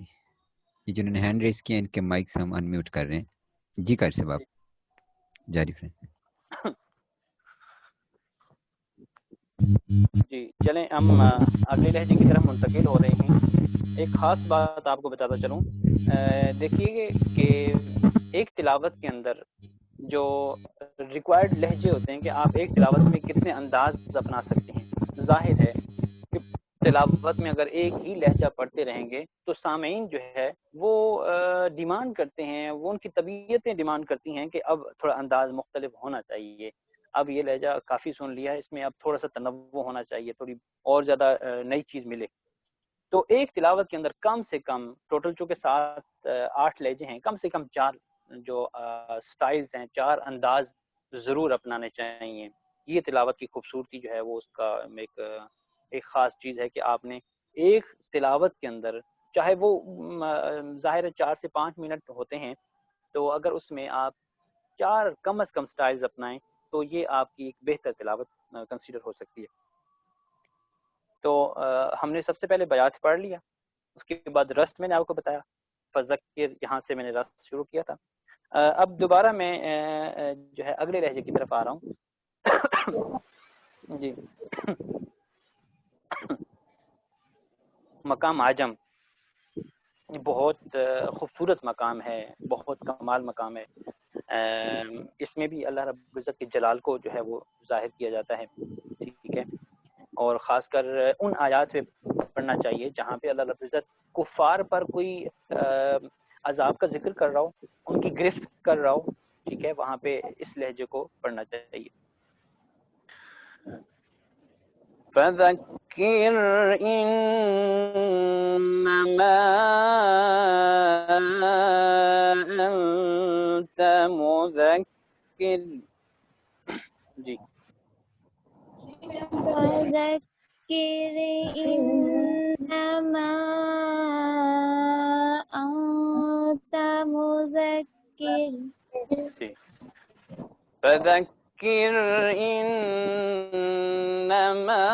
یہ جنہوں نے ہینڈ ریز کیا ان کے مائکس ہم انمیوٹ کر رہے ہیں. جی قاری صاحب آپ جاری رہیں. جی چلیں ہم اگلے لہجے کی طرف منتقل ہو رہے ہیں. ایک خاص بات آپ کو بتاتا چلوں، دیکھیے کہ ایک تلاوت کے اندر جو ریکوائرڈ لہجے ہوتے ہیں کہ آپ ایک تلاوت میں کتنے انداز اپنا سکتے ہیں. ظاہر ہے کہ تلاوت میں اگر ایک ہی لہجہ پڑھتے رہیں گے تو سامعین جو ہے وہ ڈیمانڈ کرتے ہیں، وہ ان کی طبیعتیں ڈیمانڈ کرتی ہیں کہ اب تھوڑا انداز مختلف ہونا چاہیے، اب یہ لہجہ کافی سن لیا ہے، اس میں اب تھوڑا سا تنوع ہونا چاہیے، تھوڑی اور زیادہ نئی چیز ملے. تو ایک تلاوت کے اندر کم سے کم ٹوٹل چونکہ 7-8 لہجے ہیں، کم سے کم 4 جو سٹائلز ہیں، 4 انداز ضرور اپنانے چاہیے. یہ تلاوت کی خوبصورتی جو ہے وہ اس کا ایک خاص چیز ہے کہ آپ نے ایک تلاوت کے اندر چاہے وہ ظاہر ہے 4 سے 5 منٹ ہوتے ہیں، تو اگر اس میں آپ 4 کم از کم سٹائلز اپنائیں تو یہ آپ کی ایک بہتر تلاوت کنسیڈر ہو سکتی ہے. تو ہم نے سب سے پہلے بیات پڑھ لیا، اس کے بعد رست میں نے آپ کو بتایا، فذکر یہاں سے میں نے رست شروع کیا تھا. اب دوبارہ میں جو ہے اگلے لہجے کی طرف آ رہا ہوں. جی مقام عجم بہت خوبصورت مقام ہے، بہت کمال مقام ہے. اس میں بھی اللہ رب العزت کے جلال کو جو ہے وہ ظاہر کیا جاتا ہے. ٹھیک ہے، اور خاص کر ان آیات سے پڑھنا چاہیے جہاں پہ اللہ رب العزت کفار پر کوئی عذاب کا ذکر کر رہا ہو، ان کی گرفت کر رہا ہو. ٹھیک ہے، وہاں پہ اس لہجے کو پڑھنا چاہیے. فذکر انما انت مذکر. جی فذکر انما انت مذکر. جی فذکر انما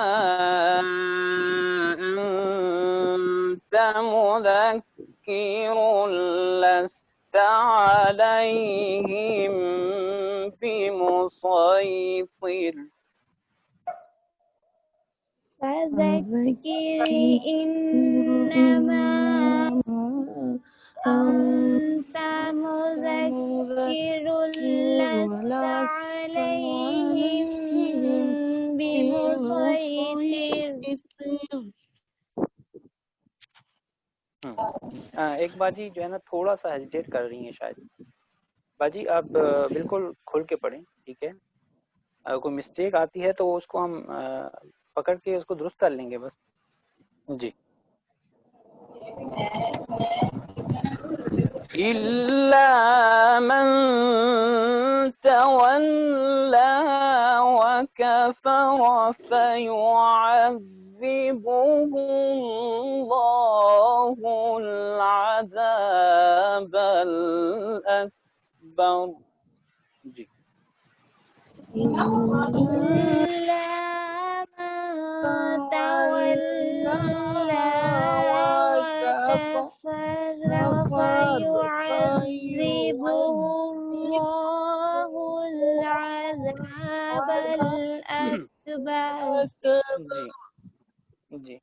انت مذکر لست علیہم بمسیطر. فذکر انما انت مذکر لست علیہم بمسیطر. ایک باجی جو ہے نا تھوڑا سا ہیزیٹیٹ کر رہی ہیں شاید. باجی آپ بالکل کھل کے پڑھیں. ٹھیک ہے، اگر کوئی مسٹیک آتی ہے تو اس کو ہم پکڑ کے اس کو درست کر لیں گے بس. جی إلا من تولى وكفر فيعذبه الله العذاب الأكبر. جی إلا من تولى وكفر فيعذبه الله العذاب الأكبر. جی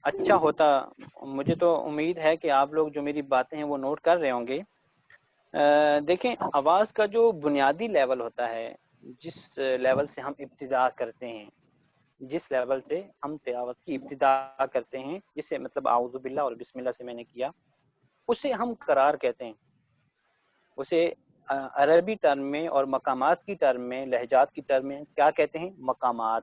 اچھا ہوتا، مجھے تو امید ہے کہ آپ لوگ جو میری باتیں ہیں وہ نوٹ کر رہے ہوں گے. دیکھیں آواز کا جو بنیادی لیول ہوتا ہے، جس لیول سے ہم ابتدا کرتے ہیں، جس لیول سے ہم تلاوت کی ابتدا کرتے ہیں، جسے مطلب اعوذ باللہ اور بسم اللہ سے میں نے کیا، اسے ہم قرار کہتے ہیں. اسے عربی ٹرم میں اور مقامات کی ٹرم میں، لہجات کی ٹرم میں کیا کہتے ہیں؟ مقامات.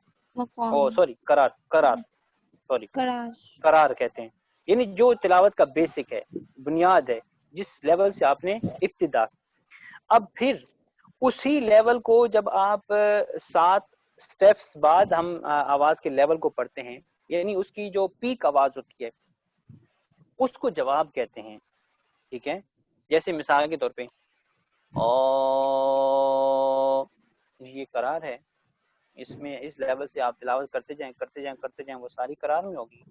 قرار کہتے ہیں. یعنی جو تلاوت کا بیسک ہے، بنیاد ہے، جس لیول سے آپ نے ابتدا. اب پھر اسی لیول کو جب آپ 7 سٹیپس بعد ہم آواز کے لیول کو پڑھتے ہیں، یعنی اس کی جو پیک آواز ہوتی ہے اس کو جواب کہتے ہیں. ٹھیک ہے، جیسے مثال کے طور پہ یہ قرار ہے، اس میں اس لیول سے آپ تلاوت کرتے جائیں کرتے جائیں کرتے جائیں، وہ ساری قرار میں ہوگی.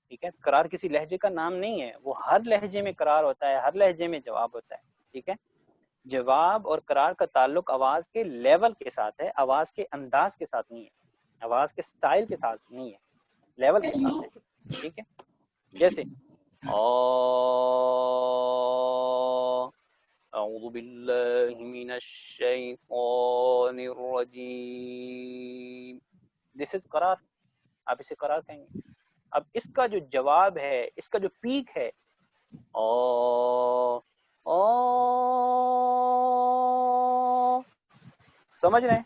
ٹھیک ہے، قرار کسی لہجے کا نام نہیں ہے، وہ ہر لہجے میں قرار ہوتا ہے، ہر لہجے میں جواب ہوتا ہے. ٹھیک ہے، جواب اور قرار کا تعلق آواز کے لیول کے ساتھ ہے، آواز کے انداز کے ساتھ نہیں ہے، آواز کے سٹائل کے ساتھ نہیں ہے، لیول کے ساتھ ہے. ٹھیک ہے، جیسے اعوذ باللہ من الشیطان الرجیم، دس از قرار، آپ اسے قرار کہیں گے. اب اس کا جو جواب ہے، اس کا جو پیک ہے، سمجھ رہے ہیں؟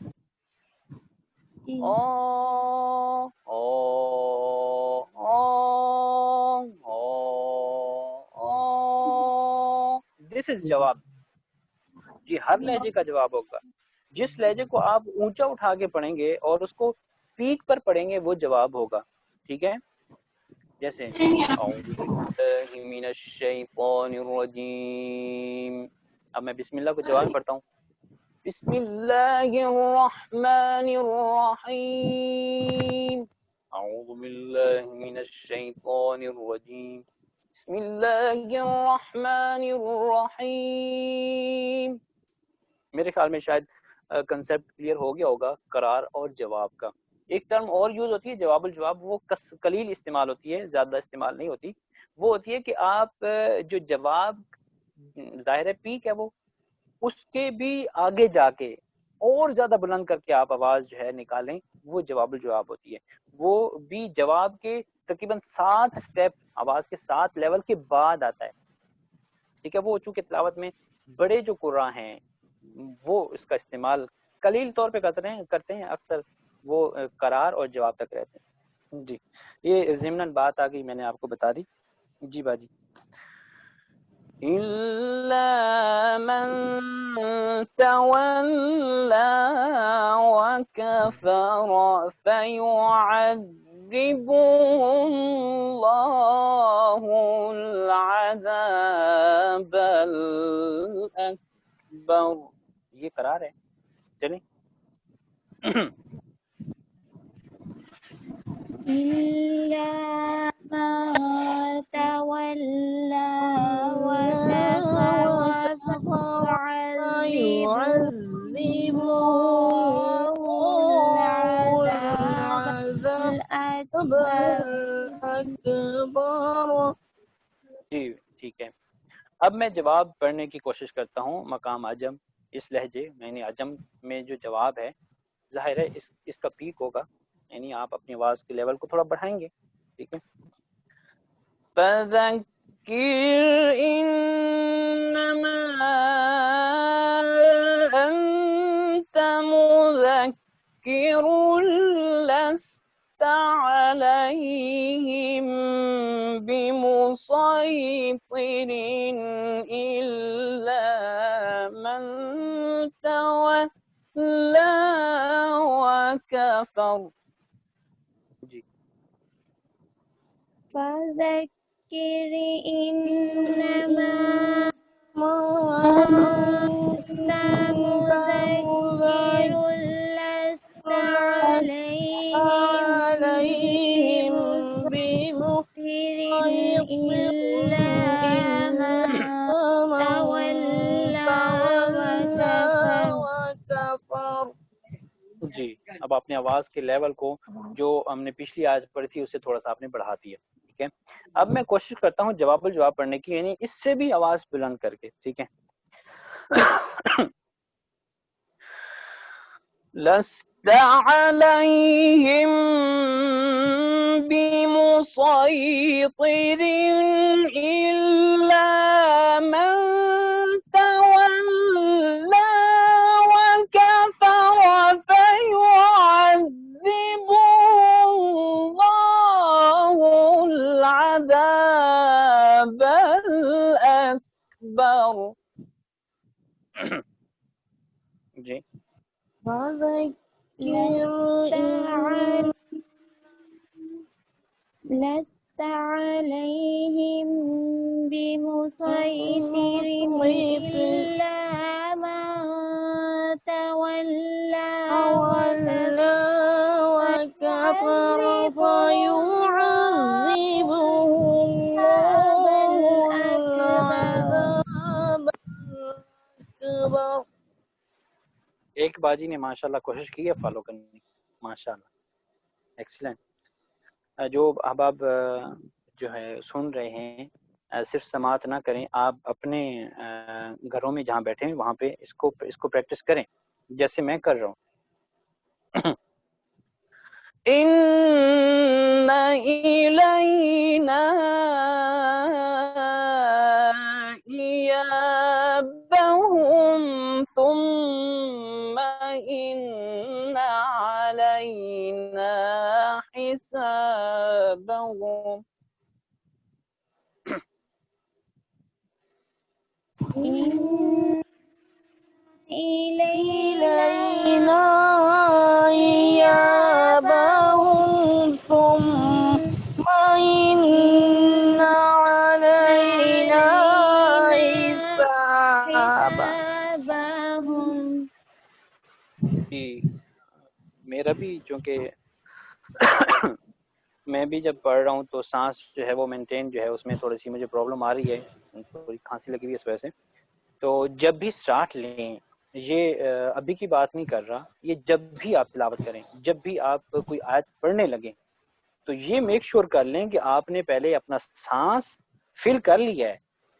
دس از جواب. یہ ہر لہجے کا جواب ہوگا. جس لہجے کو آپ اونچا اٹھا کے پڑھیں گے اور اس کو پیک پر پڑھیں گے وہ جواب ہوگا. ٹھیک ہے، جیسے اعوذ باللہ من الشیطان الرجیم. اب میں بسم اللہ کو جواب میں پڑھتا ہوں. بسم اللہ الرحمن الرحیم. اعوذ باللہ من الشیطان الرجیم. بسم اللہ الرحمن الرحیم. میرے خیال میں شاید کنسیپٹ کلیئر ہو گیا ہوگا قرار اور جواب کا. ایک ٹرم اور یوز ہوتی ہے جواب الجواب، وہ قلیل استعمال ہوتی ہے، زیادہ استعمال نہیں ہوتی. وہ ہوتی ہے کہ آپ جو جواب ظاہر ہے پیک ہے، وہ اس کے بھی آگے جا کے اور زیادہ بلند کر کے آپ آواز جو ہے نکالیں، وہ جواب الجواب ہوتی ہے. وہ بھی جواب کے تقریباً 7 سٹیپ آواز کے 7 لیول کے بعد آتا ہے. ٹھیک ہے، وہ چونکہ تلاوت میں بڑے جو قراء ہیں وہ اس کا استعمال قلیل طور پہ کرتے ہیں اکثر وہ قرار اور جواب تک رہتے ہیں. جی، یہ ضمناً بات آ گئی، میں نے آپ کو بتا دی. جی باجی. إِلَّا مَن تَوَلَّى وَكَفَرَ فَيُعَذِّبُهُ اللَّهُ الْعَذَابَ الْأَكْبَرَ. یہ قرار ہے. چلیں إلا من تولى وكفر فيعذبه العذاب الأكبر. جی ٹھیک ہے. اب میں جواب پڑھنے کی کوشش کرتا ہوں مقام عجم، اس لہجے یعنی عجم میں جو جواب ہے ظاہر ہے اس کا پیک ہوگا، یعنی آپ اپنی آواز کے لیول کو تھوڑا بڑھائیں گے. ٹھیک ہے، فَذَكِّرْ إِنَّمَا أَنْتَ مُذَكِّرٌ لَسْتَ عَلَيْهِمْ بِمُصَيْطِرٍ إِلَّا مَنْ تَوَلَّى وَكَفَرَ. جی فذكر إنما أنت مذكر لست عليهم بمسيطر إلا من تولى وكفر. جی، اب آپ نے آواز کے لیول کو جو ہم نے پچھلی آیت پڑھی تھی اس سے تھوڑا سا آپ نے بڑھا دیا. ٹھیک ہے، اب میں کوشش کرتا ہوں جواب الجواب پڑھنے کی، یعنی اس سے بھی آواز بلند کر کے. ٹھیک ہے، لست علیہم بمسیطر الا من تولى وكفر فيعذبه الله العذاب الأكبر. جی لست عليهم بمسيطر إلا من كفر فيعذبه الله العذاب الأكبر. ایک باجی نے ماشاءاللہ کوشش کی ہے فالو کرنے کی، ماشاءاللہ ایکسلنٹ. جو احباب جو ہے سن رہے ہیں صرف سماعت نہ کریں، آپ اپنے گھروں میں جہاں بیٹھے ہیں وہاں پہ اس کو پریکٹس کریں جیسے میں کر رہا ہوں. ان الینا ایابہم ثم ان علینا حسابہم. إلينا إيابهم ثم إن علينا حسابهم. میرا بھی چونکہ میں بھی جب پڑھ رہا ہوں تو سانس جو ہے وہ مینٹین جو ہے اس میں تھوڑی سی مجھے پرابلم آ رہی ہے، تھوڑی کھانسی لگی ہوئی ہے اس وجہ سے. تو جب بھی سٹارٹ لیں، یہ ابھی کی بات نہیں کر رہا، یہ جب بھی آپ تلاوت کریں، جب بھی آپ کوئی آیت پڑھنے لگیں تو یہ میک شور کر لیں کہ آپ نے پہلے اپنا سانس فل کر لیا ہے،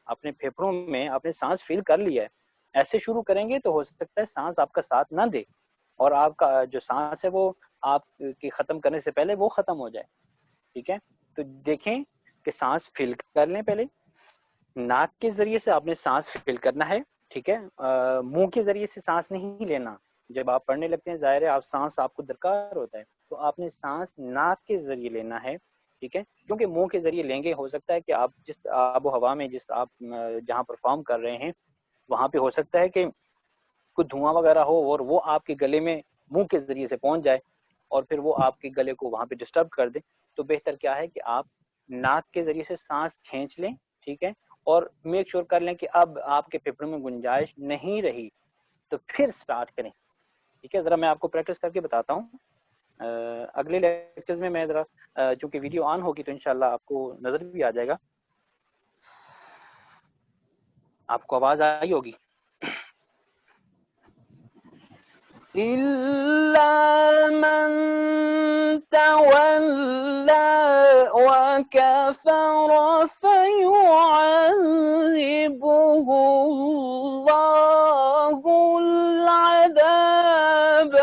اپنے پھیپھڑوں میں آپ نے سانس فل کر لیا ہے. ایسے شروع کریں گے تو ہو سکتا ہے سانس آپ کا ساتھ نہ دے اور آپ کا جو سانس ہے وہ آپ کی ختم کرنے سے پہلے وہ ختم ہو جائے. ٹھیک ہے، تو دیکھیں کہ سانس فل کر لیں، پہلے ناک کے ذریعے سے آپ نے سانس فل کرنا ہے. ٹھیک ہے، منہ کے ذریعے سے سانس نہیں لینا. جب آپ پڑھنے لگتے ہیں ظاہر ہے آپ سانس آپ کو درکار ہوتا ہے تو آپ نے سانس ناک کے ذریعے لینا ہے. ٹھیک ہے، کیونکہ منہ کے ذریعے لیں گے ہو سکتا ہے کہ آپ جس آب و ہوا میں جس آپ جہاں پرفارم کر رہے ہیں وہاں پہ ہو سکتا ہے کہ کوئی دھواں وغیرہ ہو اور وہ آپ کے گلے میں منہ کے ذریعے سے پہنچ جائے اور پھر وہ آپ کے گلے کو وہاں پہ ڈسٹرب کر دے. تو بہتر کیا ہے کہ آپ ناک کے ذریعے سے سانس کھینچ لیں. ٹھیک ہے، اور میک شور کر لیں کہ اب آپ کے پھیپھڑوں میں گنجائش نہیں رہی تو پھر سٹارٹ کریں. ٹھیک ہے، ذرا میں آپ کو پریکٹس کر کے بتاتا ہوں. اگلے لیکچرز میں ذرا چونکہ ویڈیو آن ہوگی تو انشاءاللہ آپ کو نظر بھی آ جائے گا. آپ کو آواز آئی ہوگی. إِلَّا مَن تَوَلَّى وَكَفَرَ فَيُعَذِّبُهُ اللَّهُ الْعَذَابَ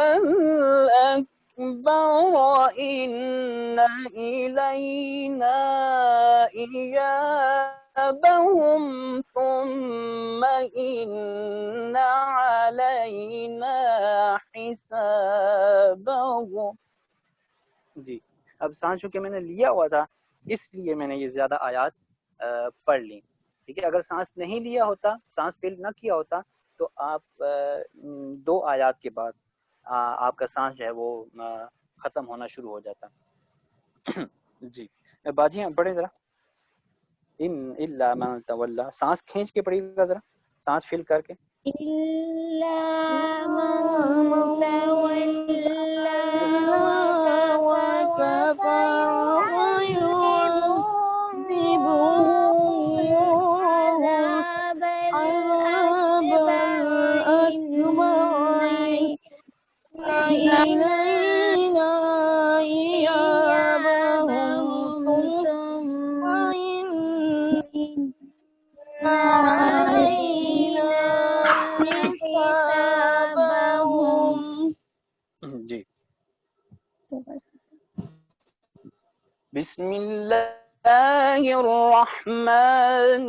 الْأَكْبَرَ إِنَّ إِلَيْنَا إِيَابَهُمْ ثُمَّ إِنَّ عَلَيْنَا حِسَابَهُمْ. جی اب سانس چونکہ میں نے لیا ہوا تھا اس لیے میں نے یہ زیادہ آیات پڑھ لی. ٹھیک ہے، اگر سانس نہیں لیا ہوتا، سانس فل نہ کیا ہوتا تو آپ 2 آیات کے بعد آپ کا سانس جو ہے وہ ختم ہونا شروع ہو جاتا. جی باجی پڑھیں ذرا. ان الا من تولا، سانس کھینچ کے پڑھیے گا ذرا، سانس فل کر کے. إلا من تولى وكفر فيعذبه العذاب الأكبر إن إلينا إيابهم ثم إن علينا حسابهم. جی بسم اللہ الرحمن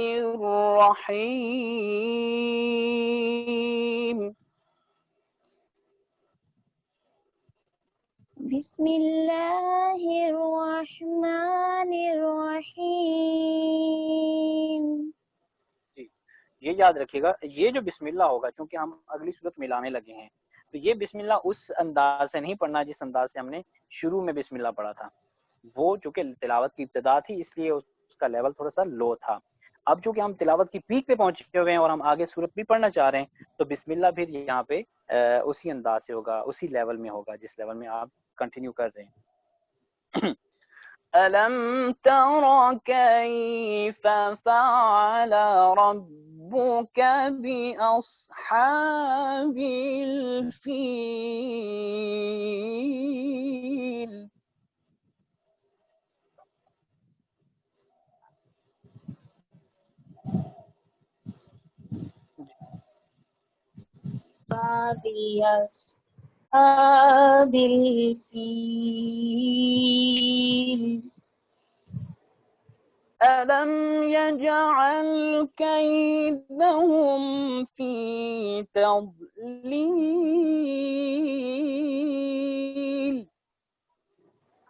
الرحیم. بسم الله الرحمن الرحيم. جی یہ یاد رکھیے گا، یہ جو بسم اللہ ہوگا چونکہ ہم اگلی صورت ملانے لگے ہیں تو یہ بسم اللہ اس انداز سے نہیں پڑھنا جس انداز سے ہم نے شروع میں بسم اللہ پڑھا تھا. وہ چونکہ تلاوت کی ابتدا تھی اس لیے اس کا لیول تھوڑا سا لو تھا. اب چونکہ ہم تلاوت کی پیک پہ پہنچے ہوئے ہیں اور ہم آگے صورت بھی پڑھنا چاہ رہے ہیں تو بسم اللہ پھر یہاں پہ اسی انداز سے ہوگا، اسی لیول میں ہوگا جس لیول میں آپ کنٹینیو کر رہے ہیں. ألم تر كيف فعل ربك بأصحاب الفيل أصحاب الفيل ألم يجعل كيدهم في تضليل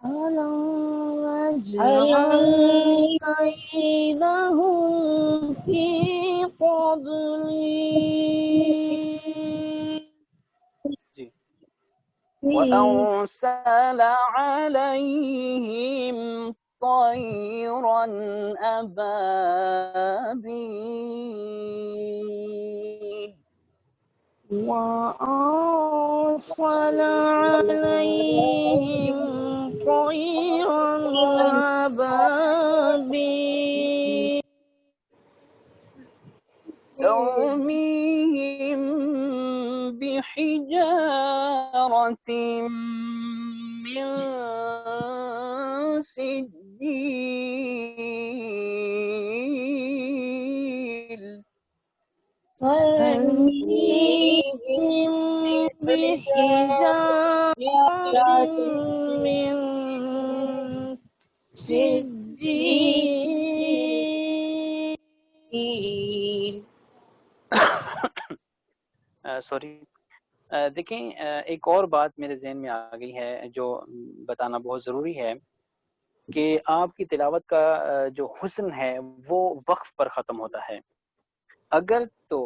ألم يجعل كيدهم في تضليل وأرسل عليهم طيرا أبابيل وأرسل عليهم طيرا أبابيل ترميهم بحجارة من سجيل ترميهم بحجارة من سجيل سوری دیکھیں ایک اور بات میرے ذہن میں آ گئی ہے جو بتانا بہت ضروری ہے کہ آپ کی تلاوت کا جو حسن ہے وہ وقف پر ختم ہوتا ہے. اگر تو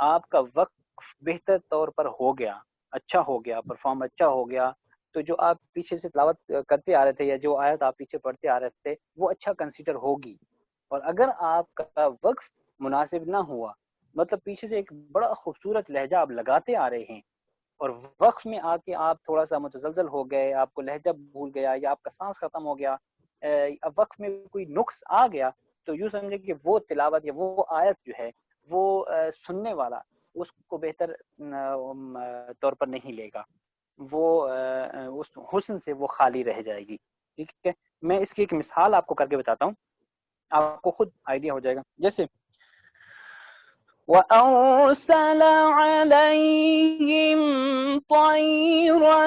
آپ کا وقف بہتر طور پر ہو گیا، اچھا ہو گیا، پرفارم اچھا ہو گیا، تو جو آپ پیچھے سے تلاوت کرتے آ رہے تھے یا جو آیت آپ پیچھے پڑھتے آ رہے تھے وہ اچھا کنسیڈر ہوگی. اور اگر آپ کا وقف مناسب نہ ہوا، مطلب پیچھے سے ایک بڑا خوبصورت لہجہ آپ لگاتے آ رہے ہیں اور وقف میں آ کے آپ تھوڑا سا متزلزل ہو گئے، آپ کو لہجہ بھول گیا یا آپ کا سانس ختم ہو گیا، وقف میں کوئی نقص آ گیا، تو یوں سمجھے کہ وہ تلاوت یا وہ آیت جو ہے وہ سننے والا اس کو بہتر طور پر نہیں لے گا، وہ اس حسن سے وہ خالی رہ جائے گی. ٹھیک ہے، میں اس کی ایک مثال آپ کو کر کے بتاتا ہوں، آپ کو خود آئیڈیا ہو جائے گا. جیسے وَأَرْسَلَ عَلَيْهِمْ طَيْرًا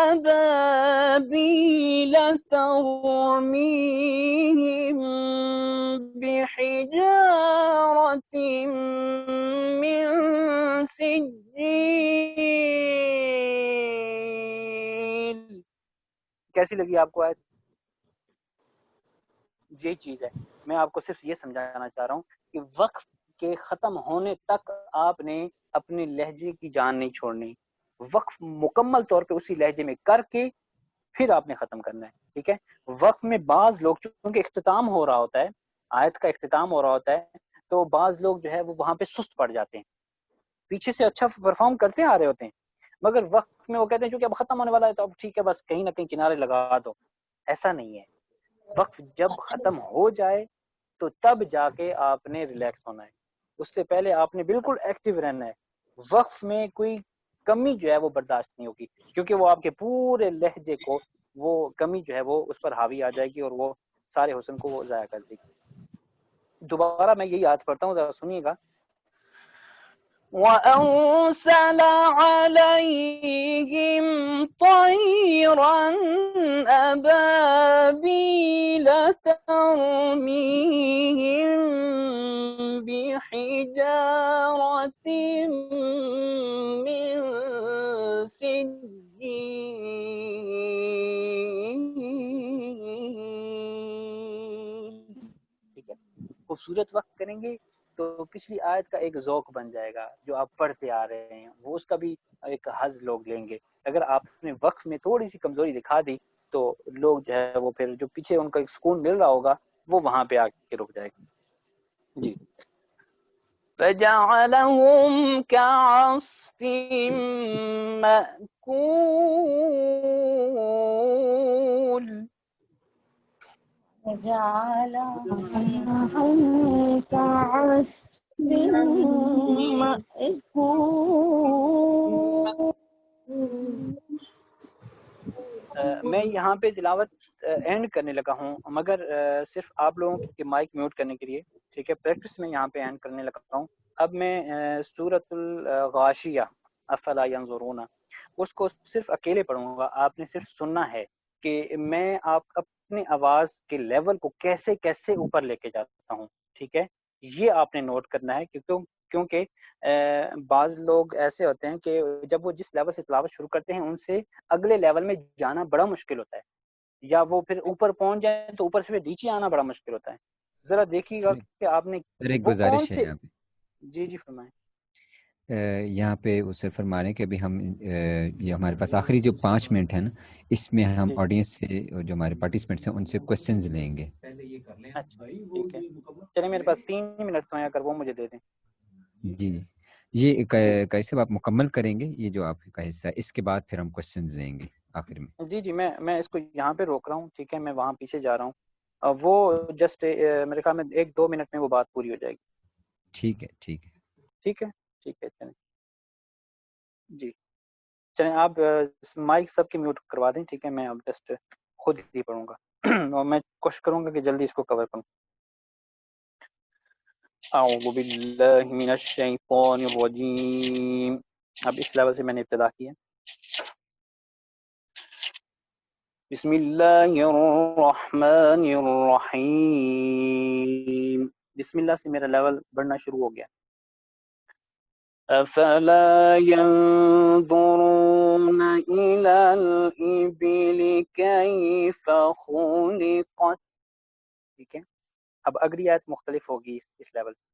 أَبَابِيلَ تَرْمِيهِمْ بِحِجَارَةٍ مِّن سِجِّيلٍ. کیسی لگی آپ کو آیت؟ یہ چیز ہے، میں آپ کو صرف یہ سمجھانا چاہ رہا ہوں کہ وقف کے ختم ہونے تک آپ نے اپنے لہجے کی جان نہیں چھوڑنی، وقف مکمل طور پہ اسی لہجے میں کر کے پھر آپ نے ختم کرنا ہے. ٹھیک ہے، وقف میں بعض لوگ چونکہ اختتام ہو رہا ہوتا ہے، آیت کا اختتام ہو رہا ہوتا ہے، تو بعض لوگ جو ہے وہ وہاں پہ سست پڑ جاتے ہیں، پیچھے سے اچھا پرفارم کرتے آ رہے ہوتے ہیں، مگر وقت میں وہ کہتے ہیں چونکہ اب ختم ہونے والا ہے تو اب ٹھیک ہے بس کہیں نہ کہیں کنارے لگا دو. ایسا نہیں ہے، وقف جب ختم ہو جائے تو تب جا کے آپ نے ریلیکس ہونا ہے، اس سے پہلے آپ نے بالکل ایکٹیو رہنا ہے. وقف میں کوئی کمی جو ہے وہ برداشت نہیں ہوگی، کیونکہ وہ آپ کے پورے لہجے کو وہ کمی جو ہے وہ اس پر حاوی آ جائے گی اور وہ سارے حسن کو وہ ضائع کر دے گی. دوبارہ میں یہی یاد پڑھتا ہوں، ذرا سنیے گا. وَأَرْسَلَ عَلَيْهِمْ طَيْرًا أَبَابِيلَ تَرْمِيهِمْ بِحِجَارَةٍ مِّن سِجِّيلٍ. ٹھیک ہے، خوبصورت وقت کریں گے تو پچھلی آیت کا ایک ذوق بن جائے گا، جو آپ پڑھتے آ رہے ہیں وہ اس کا بھی ایک حظ لوگ لیں گے. اگر آپ نے وقف میں تھوڑی سی کمزوری دکھا دی تو لوگ جو ہے وہ پھر جو پیچھے ان کا ایک سکون مل رہا ہوگا وہ وہاں پہ آ کے رک جائے گا. جی، فَجَعَلَهُمْ كَعَصْفٍ مَأْكُولٍ. جعل كعصف مأكول. میں یہاں پہ تلاوت اینڈ کرنے لگا ہوں، مگر صرف آپ لوگوں کے مائک میوٹ کرنے کے لیے، ٹھیک ہے، پریکٹس میں یہاں پہ اینڈ کرنے لگا ہوں. اب میں سورۃ الغاشیہ افلا ینظرون اس کو صرف اکیلے پڑھوں گا. آپ نے صرف سننا ہے کہ میں آپ اپنے آواز کے لیول کو کیسے کیسے اوپر لے کے جاتا ہوں، ٹھیک ہے. یہ آپ نے نوٹ کرنا ہے کیونکہ بعض لوگ ایسے ہوتے ہیں کہ جب وہ جس لیول سے تلاوت شروع کرتے ہیں ان سے اگلے لیول میں جانا بڑا مشکل ہوتا ہے، یا وہ پھر اوپر پہنچ جائیں تو اوپر سے پھر نیچے آنا بڑا مشکل ہوتا ہے. ذرا دیکھیے گا کہ آپ نے سر ایک وہ کون گزارش ہے سے. یہاں پہ، جی فرمائیں. یہاں پہ وہ سر فرما رہے ہیں کہ ابھی ہم یہ ہمارے پاس آخری جو 5 منٹ ہے نا، اس میں ہم جی آڈینس سے جو ہمارے پارٹیسپینٹس ہیں ان سے کوسچنز لیں گے. اچھا ٹھیک ہے، چلیں میرے پاس 3 منٹ تو ہیں، اگر وہ مجھے دے دیں. جی جی، یہ کیسے آپ مکمل کریں گے یہ جو آپ کا حصہ ہے، اس کے بعد پھر ہم کوسچنز لیں گے آخر میں. جی میں اس کو یہاں پہ روک رہا ہوں، ٹھیک ہے، میں وہاں پیچھے جا رہا ہوں. وہ جسٹ میرے خیال میں 1-2 منٹ میں وہ بات پوری ہو جائے گی. ٹھیک ہے ٹھیک ہے. ٹھیک ہے چلیں. جی چلیں، آپ مائک سب کے میوٹ کروا دیں، ٹھیک ہے. میں اب جسٹ خود ہی پڑھوں گا اور میں کوشش کروں گا کہ جلدی اس کو کور کروں. اعوذ باللہ من الشیطان الرجیم. اب اس لیول سے میں نے ابتدا کی ہے. بسم اللہ الرحمن الرحیم. بسم اللہ سے میرا لیول بڑھنا شروع ہو گیا. افلا ينظرون الى الابل كيف خلقت. ٹھیک ہے، اب اگلی آیت مختلف ہوگی اس لیول سے.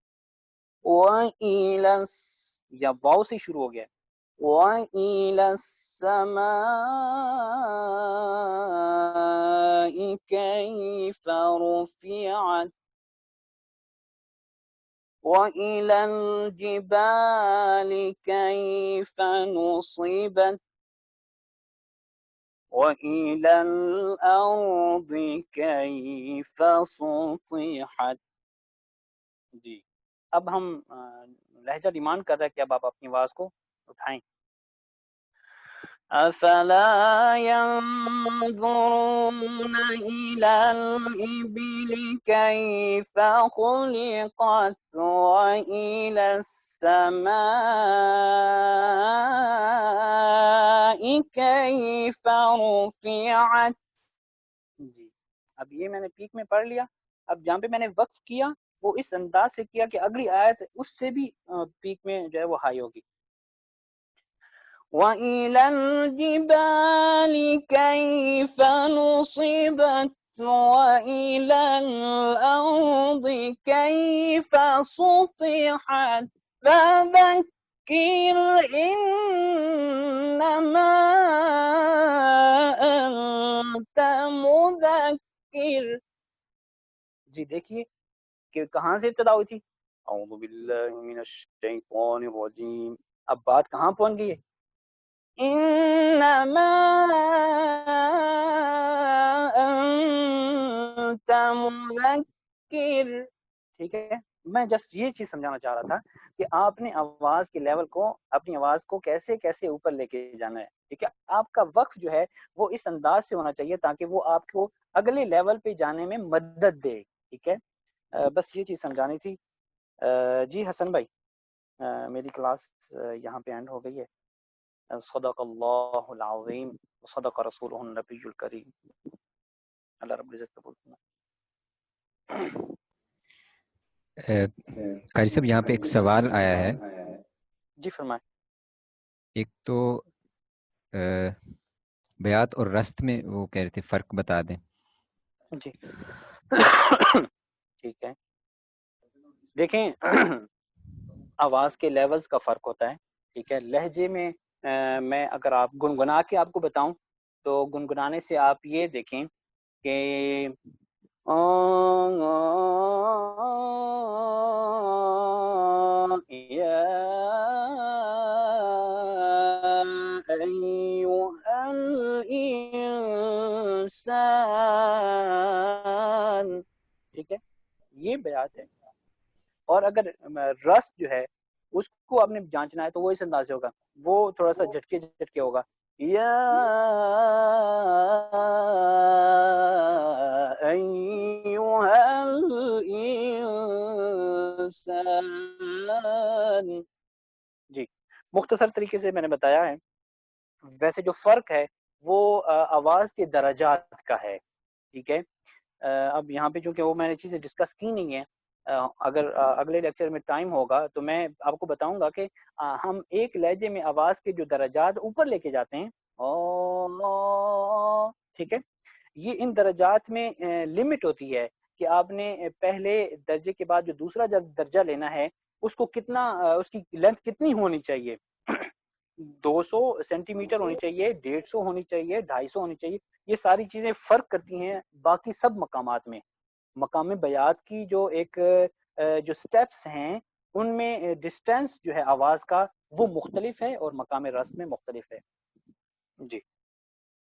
وَإِلَى یا واو سے شروع ہو گیا. وَإِلَى السَّمَاءِ كَيْفَ رُفِعَتْ وَإِلَى الْجِبَالِ كَيْفَ نُصِبَتْ وَإِلَى الْأَرْضِ كَيْفَ سُطِحَتْ. جی اب ہم لہجہ ڈیمانڈ کر رہا ہے کہ اب آپ اپنی آواز کو اٹھائیں. افلا ينظرون الى الابل كيف خلقت والى السماء كيف رفعت. جی اب یہ میں نے پیک میں پڑھ لیا. اب جہاں پہ میں نے وقف کیا وہ اس انداز سے کیا کہ اگلی آیت اس سے بھی پیک میں جو ہے وہ ہائی ہوگی. وَإِلَى الْجِبَالِ كَيْفَ نُصِبَتْ وَإِلَى الْأَرْضِ كَيْفَ سُطِحَتْ فَذَكِّرْ إِنَّمَا أَنْتَ مُذَكِّرٌ. جی دیکھیے کہ کہاں سے ابتدا ہوئی تھی. اعوذ باللہ من الشیطان الرجیم. اب بات کہاں پہنچ گئی ہے. انما انت مذکر. ٹھیک ہے، میں جسٹ یہ چیز سمجھانا چاہ رہا تھا کہ آپ نے آواز کے لیول کو، اپنی آواز کو کیسے کیسے اوپر لے کے جانا ہے. ٹھیک ہے، آپ کا وقف جو ہے وہ اس انداز سے ہونا چاہیے تاکہ وہ آپ کو اگلے لیول پہ جانے میں مدد دے. ٹھیک ہے، بس یہ چیز سمجھانی تھی. جی حسن بھائی، میری کلاس یہاں پہ اینڈ ہو گئی ہے. صدق اللہ العظیم وصدق رسولہ النبی الکریم. اللہ رب العزت قبول کرنا. قاری صاحب یہاں پہ ایک سوال آیا ہے. جی فرمائیں. ایک تو بیات اور رست میں وہ کہہ رہے تھے فرق بتا دیں. جی ٹھیک ہے، دیکھیں آواز کے لیولز کا فرق ہوتا ہے. ٹھیک ہے، لہجے میں میں اگر آپ گنگنا کے آپ کو بتاؤں تو گنگنانے سے آپ یہ دیکھیں کہ یا ایھا الانسان ٹھیک ہے، یہ بیات ہے. اور اگر رس جو ہے اس کو آپ نے جانچنا ہے تو وہ اس انداز سے ہوگا، وہ تھوڑا سا جھٹکے جھٹکے ہوگا، یا ایھا الانسان. جی مختصر طریقے سے میں نے بتایا ہے. ویسے جو فرق ہے وہ آواز کے درجات کا ہے. ٹھیک ہے، اب یہاں پہ چونکہ وہ میں نے چیزیں ڈسکس کی نہیں ہے، اگر اگلے لیکچر میں ٹائم ہوگا تو میں آپ کو بتاؤں گا کہ ہم ایک لہجے میں آواز کے جو درجات اوپر لے کے جاتے ہیں، ٹھیک ہے، یہ ان درجات میں لمٹ ہوتی ہے کہ آپ نے پہلے درجے کے بعد جو دوسرا درجہ لینا ہے اس کو کتنا، اس کی لینتھ کتنی ہونی چاہیے، 200 سینٹی میٹر ہونی چاہیے، 150 ہونی چاہیے، 250 ہونی چاہیے. یہ ساری چیزیں فرق کرتی ہیں باقی سب مقامات میں. مقام بیات کی جو ایک جو سٹیپس ہیں ان میں ڈسٹینس جو ہے آواز کا وہ مختلف ہے اور مقام رس میں مختلف ہے. جی